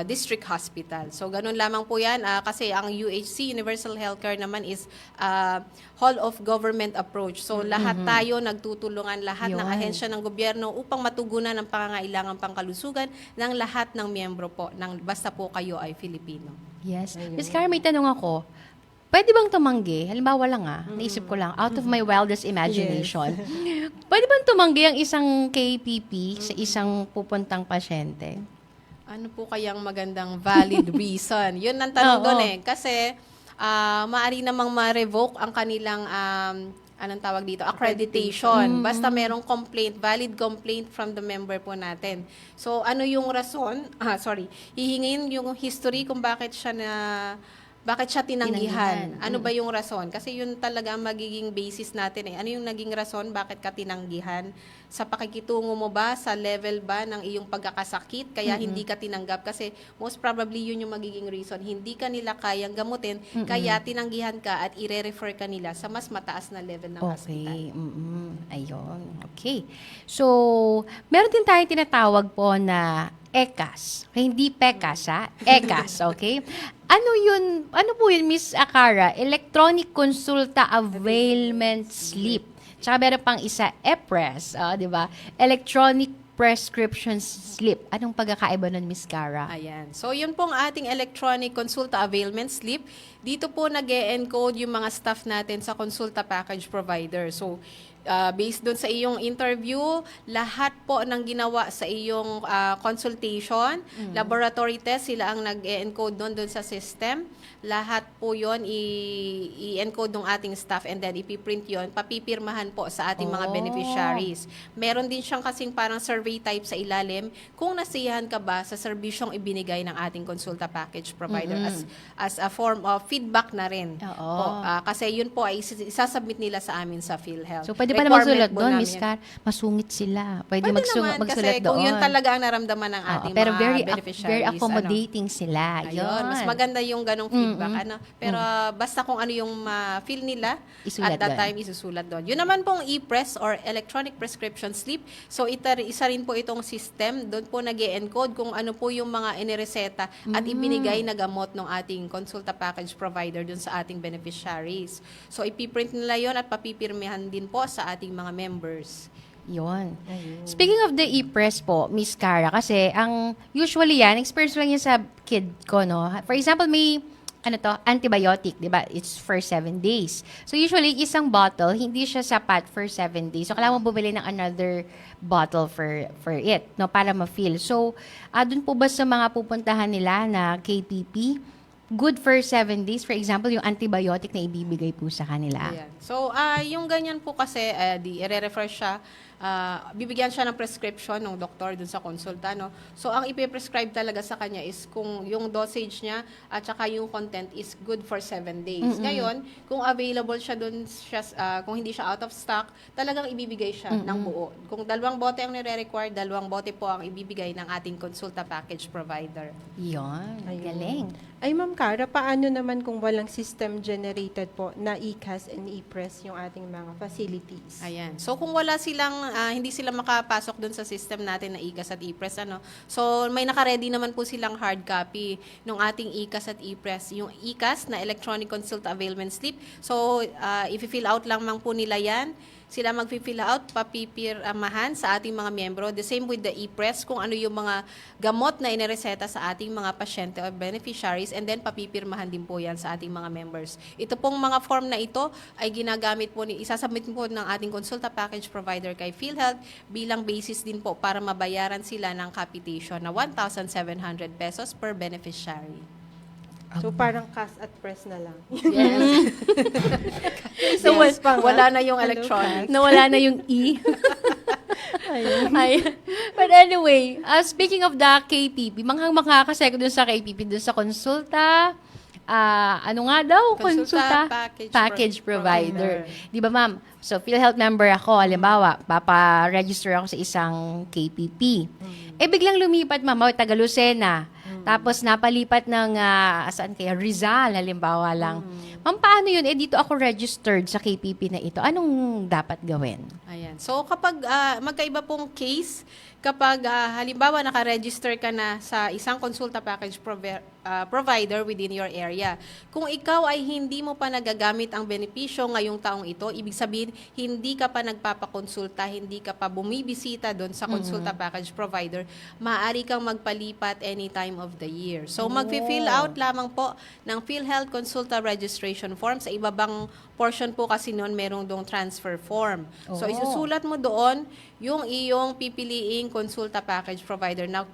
Speaker 6: district hospital. So, ganun lamang po yan kasi ang UHC, Universal Healthcare naman is whole of government approach. So, lahat tayo nagtutulungan, lahat ng ahensya ng gobyerno upang matugunan ang pangangailangan pangkalusugan ng lahat ng miyembro po, basta po kayo ay Filipino.
Speaker 4: Yes. Ms. Cara, may tanong ako. Pwede bang tumanggi? Halimbawa lang naisip ko lang, out of my wildest imagination. Pwede bang tumanggi ang isang KPP sa isang pupuntang pasyente?
Speaker 6: Ano po kayang magandang valid reason? Yun ang tanong doon eh. Kasi maaari namang ma-revoke ang kanilang anong tawag dito? Accreditation. Basta merong complaint, valid complaint from the member po natin. So, ano yung rason? Hihingin yung history kung bakit siya tinanggihan. Ano ba yung rason? Kasi yun talaga ang magiging basis natin eh. Ano yung naging rason? Bakit ka tinanggihan? Sa pakikitungo mo ba? Sa level ba ng iyong pagkakasakit? Kaya hindi ka tinanggap? Kasi most probably yun yung magiging reason. Hindi ka nila kayang gamutin, kaya tinanggihan ka at i-refer ka nila sa mas mataas na level ng hospital.
Speaker 4: Ayun. Okay. So, meron din tayong tinatawag po na ECAS. Hindi PECAS, ECAS, okay? Ano po yun, Miss Akara? Electronic Consulta Availment Slip. Tsaka meron pang isa, EPRES, di ba? Electronic Prescription Slip. Anong pagkakaiba nun, Miss Cara?
Speaker 6: Ayan. So, yun pong ating electronic consulta availment slip. Dito po nag-e-encode yung mga staff natin sa consulta package provider. So, based doon sa iyong interview, lahat po ng ginawa sa iyong consultation, laboratory test, sila ang nag-e-encode doon sa system. Lahat po yon i-encode ng ating staff and then ipiprint yon, papipirmahan po sa ating mga beneficiaries. Meron din siyang kasing parang survey type sa ilalim kung nasiyahan ka ba sa serbisyong ibinigay ng ating consulta package provider as a form of feedback na rin. Kasi yun po ay isasubmit nila sa amin sa PhilHealth.
Speaker 4: So, pwede pa na magsulat doon, Miss Car. Masungit sila. Pwede magsulat doon.
Speaker 6: Kasi kung yun talaga ang naramdaman ng ating
Speaker 4: pero
Speaker 6: mga beneficiaries.
Speaker 4: very accommodating sila.
Speaker 6: Ayun. Mas maganda yung ganong feedback. Pero basta kung ano yung ma-feel nila,
Speaker 4: isulat
Speaker 6: at that
Speaker 4: doon.
Speaker 6: time, isusulat doon. Yun naman pong e-press or electronic prescription slip. So, isa rin po itong system. Doon po nag-e-encode kung ano po yung mga inireseta at ibinigay na gamot ng ating consulta package provider doon sa ating beneficiaries. So, ipiprint nila yon at papipirmihan din po sa ating mga members.
Speaker 4: Yun. Speaking of the e-press po, Miss Cara, kasi usually yan, experience lang yan sa kid ko, no? For example, may antibiotic, di ba? It's for 7 days. So usually, isang bottle, hindi siya sapat for 7 days. So kailangan mo bumili ng another bottle for it, no, para ma-fill. So, dun po ba sa mga pupuntahan nila na KPP, good for 7 days? For example, yung antibiotic na ibibigay po sa kanila.
Speaker 6: Ayan. So, yung ganyan po kasi, i-refer siya, bibigyan siya ng prescription ng doktor dun sa konsulta, no? So, ang ipiprescribe talaga sa kanya is kung yung dosage niya at saka yung content is good for 7 days. Ngayon, kung available siya dun, kung hindi siya out of stock, talagang ibibigay siya ng buo. Kung 2 bote ang nire-require, 2 bote po ang ibibigay ng ating konsulta package provider.
Speaker 4: Yun, galing.
Speaker 5: Ay, Ma'am Cara, paano naman kung walang system-generated po na ECAS and EPRES yung ating mga facilities?
Speaker 6: Ayan. So, kung wala silang, hindi sila makapasok dun sa system natin na ECAS at EPRES, so may naka-ready naman po silang hard copy ng ating ECAS at EPRES. Yung ECAS na Electronic Consult Availment Slip. So, i-fill out lang po nila yan. Sila mag-fill out, papipirmahan sa ating mga miyembro. The same with the EPRES, kung ano yung mga gamot na inireseta sa ating mga pasyente or beneficiaries, and then papipirmahan din po yan sa ating mga members. Ito pong mga form na ito ay ginagamit po, isasubmit po ng ating consulta package provider kay PhilHealth bilang basis din po para mabayaran sila ng capitation na 1,700 pesos per beneficiary.
Speaker 5: So, parang CAS at PRES na lang.
Speaker 6: Yes. So,
Speaker 5: Yes,
Speaker 6: wala na yung electronic.
Speaker 4: Nawala na yung E. Ayun. But anyway, speaking of the KPP, manghang makakaseko dun sa KPP, dun sa konsulta, ano nga daw?
Speaker 6: Konsulta
Speaker 4: package provider. Di ba, ma'am? So, PhilHealth member ako, halimbawa, papa-register ako sa isang KPP. Biglang lumipat, ma'am, taga Lucena. Tapos, napalipat ng, saan kaya? Rizal, halimbawa lang. Ma'am, paano yun? Dito ako registered sa KPP na ito. Anong dapat gawin?
Speaker 6: Ayan. So, kapag magkaiba pong case, kapag halimbawa naka-register ka na sa isang consulta package provider within your area, kung ikaw ay hindi mo pa nagagamit ang benepisyo ngayong taong ito, ibig sabihin, hindi ka pa nagpapakonsulta, hindi ka pa bumibisita doon sa consulta package provider, maaari kang magpalipat any time of the year. So, mag-fill out lamang po ng PhilHealth Consulta Registration Form. Sa ibabang portion po kasi noon, merong doong transfer form. So, isusulat mo doon yung iyong pipiliing consulta package provider na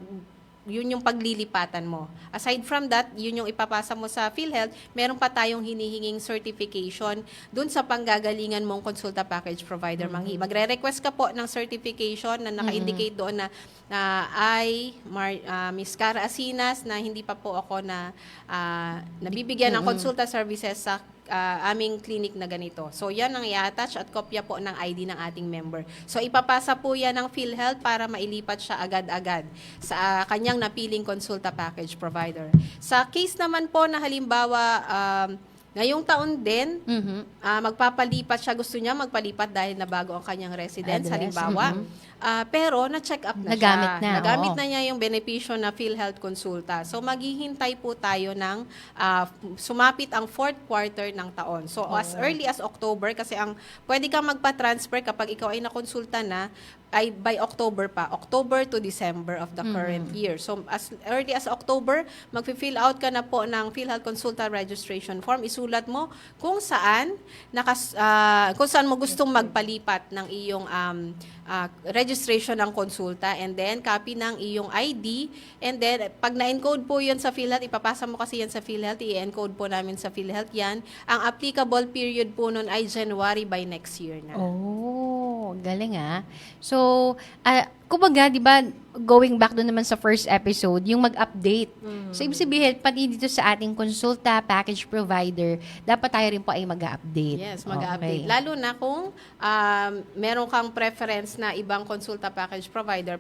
Speaker 6: yun yung paglilipatan mo. Aside from that, yun yung ipapasa mo sa PhilHealth, meron pa tayong hinihinging certification dun sa panggagalingan mong consulta package provider. Magre-request ka po ng certification na naka-indicate doon na Miss Cara Asinas na hindi pa po ako nabibigyan ng consulta services sa aming clinic na ganito. So, yan ang i-attach at kopya po ng ID ng ating member. So, ipapasa po yan ng PhilHealth para mailipat siya agad-agad sa kanyang napiling consulta package provider. Sa case naman po na halimbawa, ngayong taon din, magpapalipat siya. Gusto niya magpalipat dahil nabago ang kanyang residence, halimbawa. Pero na-check up na
Speaker 4: Nagamit
Speaker 6: siya.
Speaker 4: na,
Speaker 6: Nagamit
Speaker 4: oo.
Speaker 6: na niya yung benepisyo na PhilHealth Consulta. So, maghihintay po tayo ng sumapit ang 4th quarter ng taon. So, as early as October, kasi pwede kang magpa-transfer kapag ikaw ay nakonsulta na, ay by October pa. October to December of the current year. So, as early as October, mag-fill out ka na po ng PhilHealth Consulta Registration Form. Isulat mo kung saan mo gustong magpalipat ng iyong registration ng konsulta, and then copy ng iyong ID, and then pag na-encode po yun sa PhilHealth, ipapasa mo kasi yan sa PhilHealth, i-encode po namin sa PhilHealth yan. Ang applicable period po nun ay January by next year na.
Speaker 4: Galing So, kumbaga, di ba, going back doon naman sa first episode, yung mag-update. So, ibig sabihin, pati dito sa ating consulta package provider, dapat tayo rin po ay mag-update.
Speaker 6: Yes, mag-update.
Speaker 4: Okay.
Speaker 6: Lalo na kung meron kang preference na ibang consulta package provider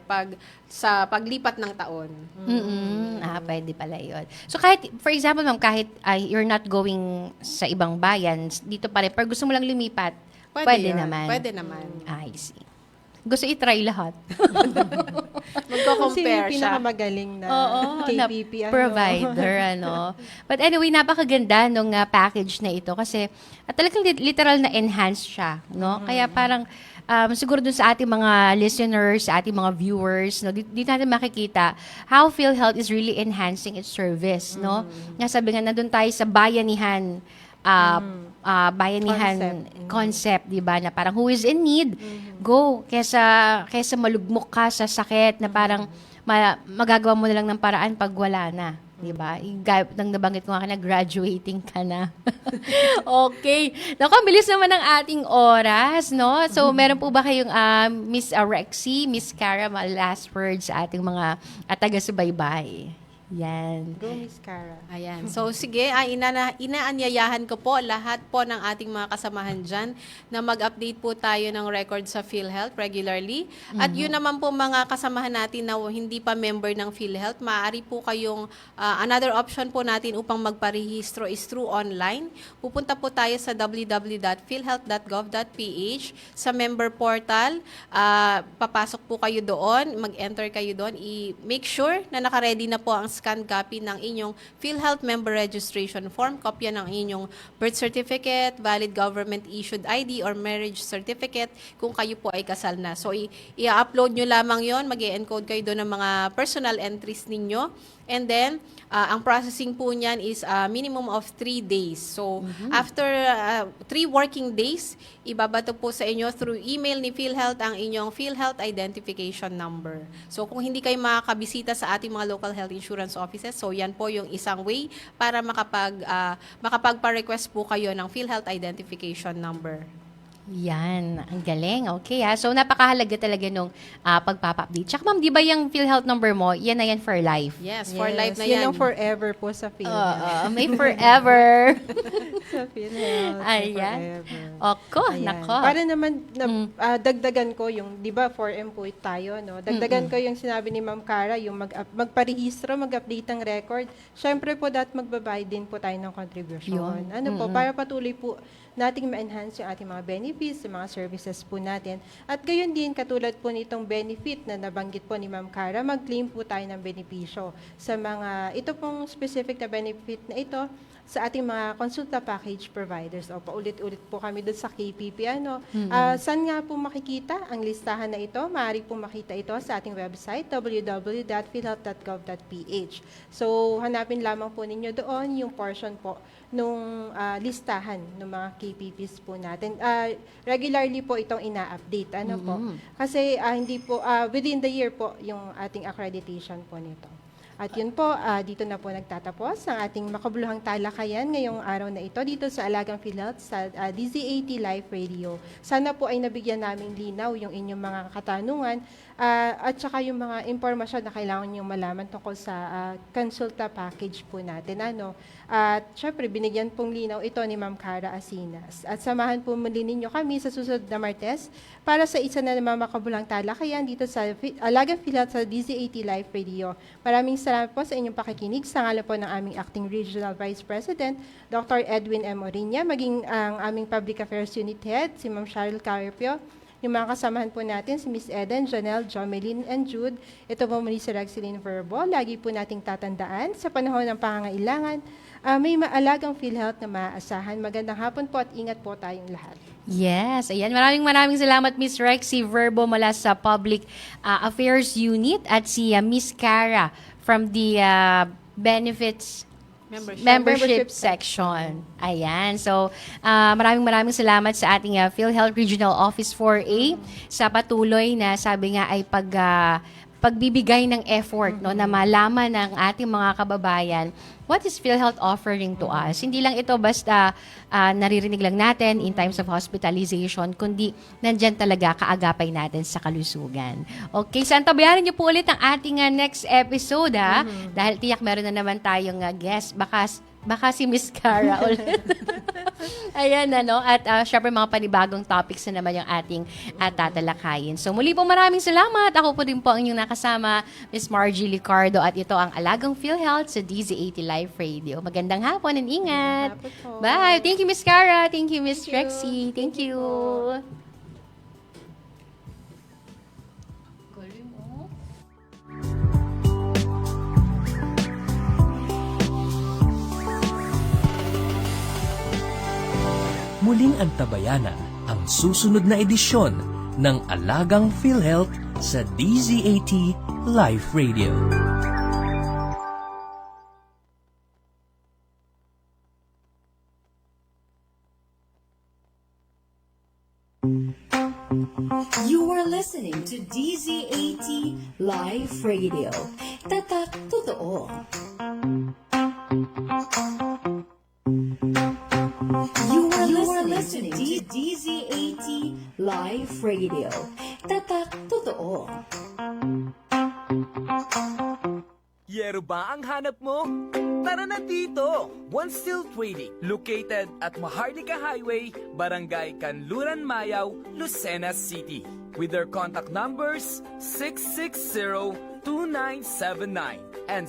Speaker 6: sa paglipat ng taon.
Speaker 4: Pwede pala yun. So, kahit, for example, ma'am, kahit you're not going sa ibang bayan, dito pa rin, pero gusto mo lang lumipat, pwede
Speaker 6: yun.
Speaker 4: naman.
Speaker 6: Pwede naman.
Speaker 4: I see. gusto i-try lahat.
Speaker 5: Kung sino
Speaker 6: Magko-compare
Speaker 5: yung
Speaker 6: siya.
Speaker 5: pinakamagaling na
Speaker 4: Na
Speaker 5: KPP,
Speaker 4: provider, ano. But anyway, napakaganda nung package na ito kasi talagang literal na enhance siya, no? Kaya parang siguro dun sa ating mga listeners, sa ating mga viewers, no, dito natin makikita how PhilHealth is really enhancing its service, no? Nga sabi nga, nandun tayo sa bayanihan, concept, di ba? Na parang who is in need, go. Kesa malugmok ka sa sakit na parang magagawa mo na lang ng paraan pag wala na. Di ba? Nang nabanggit ko nga na graduating ka na. Okay. Naku, bilis naman ang ating oras, no? So, meron po ba kayong Miss Rexy, Miss Cara, mga last words sa ating mga taga-subaybay? Yan.
Speaker 5: Go, Miss Cara.
Speaker 6: Ayan. So, sige, inaanyayahan ko po lahat po ng ating mga kasamahan dyan na mag-update po tayo ng record sa PhilHealth regularly. At yun naman po mga kasamahan natin na hindi pa member ng PhilHealth, maaari po kayong, another option po natin upang magparehistro is through online. Pupunta po tayo sa www.philhealth.gov.ph sa member portal. Papasok po kayo doon, mag-enter kayo doon. I-make sure na naka-ready na po ang scanned copy ng inyong PhilHealth member registration form, kopya ng inyong birth certificate, valid government-issued ID, or marriage certificate kung kayo po ay kasal na. So, i-upload nyo lamang yon, mag-e-encode kayo doon ng mga personal entries ninyo. And then, ang processing po niyan is minimum of 3 days. So, after 3 working days, ibabato po sa inyo through email ni PhilHealth ang inyong PhilHealth Identification Number. So, kung hindi kayo makakabisita sa ating mga local health insurance offices, so yan po yung isang way para makapagpa-request po kayo ng PhilHealth Identification Number.
Speaker 4: Yan, ang galing. Okay, ha. So, napakahalaga talaga nung pagpapa-update. Tsaka, ma'am, di ba yung PhilHealth number mo, yan na yan for life?
Speaker 6: Yes, for life na yan.
Speaker 5: Yan ang forever po sa PhilHealth.
Speaker 4: May forever.
Speaker 5: Sa PhilHealth.
Speaker 4: Ayan.
Speaker 5: Forever.
Speaker 4: Oko,
Speaker 5: Ayan.
Speaker 4: nako.
Speaker 5: Para naman, dagdagan ko yung, di ba, 4M po tayo, no? Dagdagan ko yung sinabi ni Ma'am Cara, yung magparehistro, mag-update ng record. Siyempre po, magbabayad din po tayo ng contribution.
Speaker 4: Yun.
Speaker 5: Po, para patuloy po nating ma-enhance yung ating mga benefits, yung mga services po natin. At gayon din, katulad po nitong benefit na nabanggit po ni Ma'am Cara, mag-claim po tayo ng benepisyo sa mga, ito pong specific na benefit na ito, sa ating mga consulta package providers. O paulit-ulit po kami doon sa KPP. Saan nga po makikita ang listahan na ito? Maaari po makita ito sa ating website, www.philhealth.gov.ph. So, hanapin lamang po ninyo doon yung portion po nung listahan ng mga KPPs po natin. Regularly po itong ina-update. Po? Kasi hindi po, within the year po yung ating accreditation po nito. At yun po, dito na po nagtatapos ang ating makabuluhang talakayan ngayong araw na ito dito sa Alagang PhilHealth sa DZAT Live Radio. Sana po ay nabigyan namin linaw yung inyong mga katanungan at saka yung mga impormasyon na kailangan nyo malaman tungkol sa consulta package po natin. At syempre, binigyan pong linaw ito ni Ma'am Cara Asinas. At samahan po muli ninyo kami sa susunod na Martes para sa isa na naman makabulang talakayan dito sa Alagang PhilHealth sa DZAT Live Radio. Maraming salamat po sa inyong pakikinig sa ngalan po ng aming Acting Regional Vice President, Dr. Edwin M. Oriña, maging ang aming Public Affairs Unit Head, si Ma'am Cheryl Carpio, yung mga kasamahan po natin, si Miss Eden, Janelle, Jomelyn, and Jude. Ito po muli si Rexeline Verbo. Lagi po nating tatandaan sa panahon ng pangangailangan, may maalagang PhilHealth na maaasahan. Magandang hapon po at ingat po tayong lahat.
Speaker 4: Yes, ayan. Maraming salamat, Miss Rexy Verbo mula sa Public Affairs Unit at si Miss Cara from the Benefits Membership section. Ayan. So, maraming salamat sa ating PhilHealth Regional Office 4A sa patuloy na sabi nga ay pagbibigay ng effort no na malaman ng ating mga kababayan what is PhilHealth offering to us. Hindi lang ito basta naririnig lang natin in times of hospitalization, kundi nandyan talaga kaagapay natin sa kalusugan. Okay, so antabayanan niyo po ulit ang ating next episode dahil tiyak meron na naman tayong guest. Baka si Miss Cara ulit. Ayan, at syempre mga panibagong topics na naman yung ating tatalakayin. So muli po maraming salamat. Ako po din po ang inyong nakasama, Miss Margie Licardo, at ito ang Alagang PhilHealth sa DZAT Live Radio. Magandang hapon and ingat. Bye. Thank you, Miss Cara. Thank you, Miss Rexy. Thank you.
Speaker 3: muling antabayanan ang susunod na edisyon ng Alagang PhilHealth sa DZAT Live Radio.
Speaker 14: You are listening to DZAT Live Radio. Tatak Totoo. You are listening to DZAT Live Radio. Tatak Totoo.
Speaker 15: Yero ba ang hanap mo? Tara na dito! One Steel Trading, located at Maharlika Highway, Barangay Kanluran, Mayaw, Lucena City. With their contact numbers 660-2979 and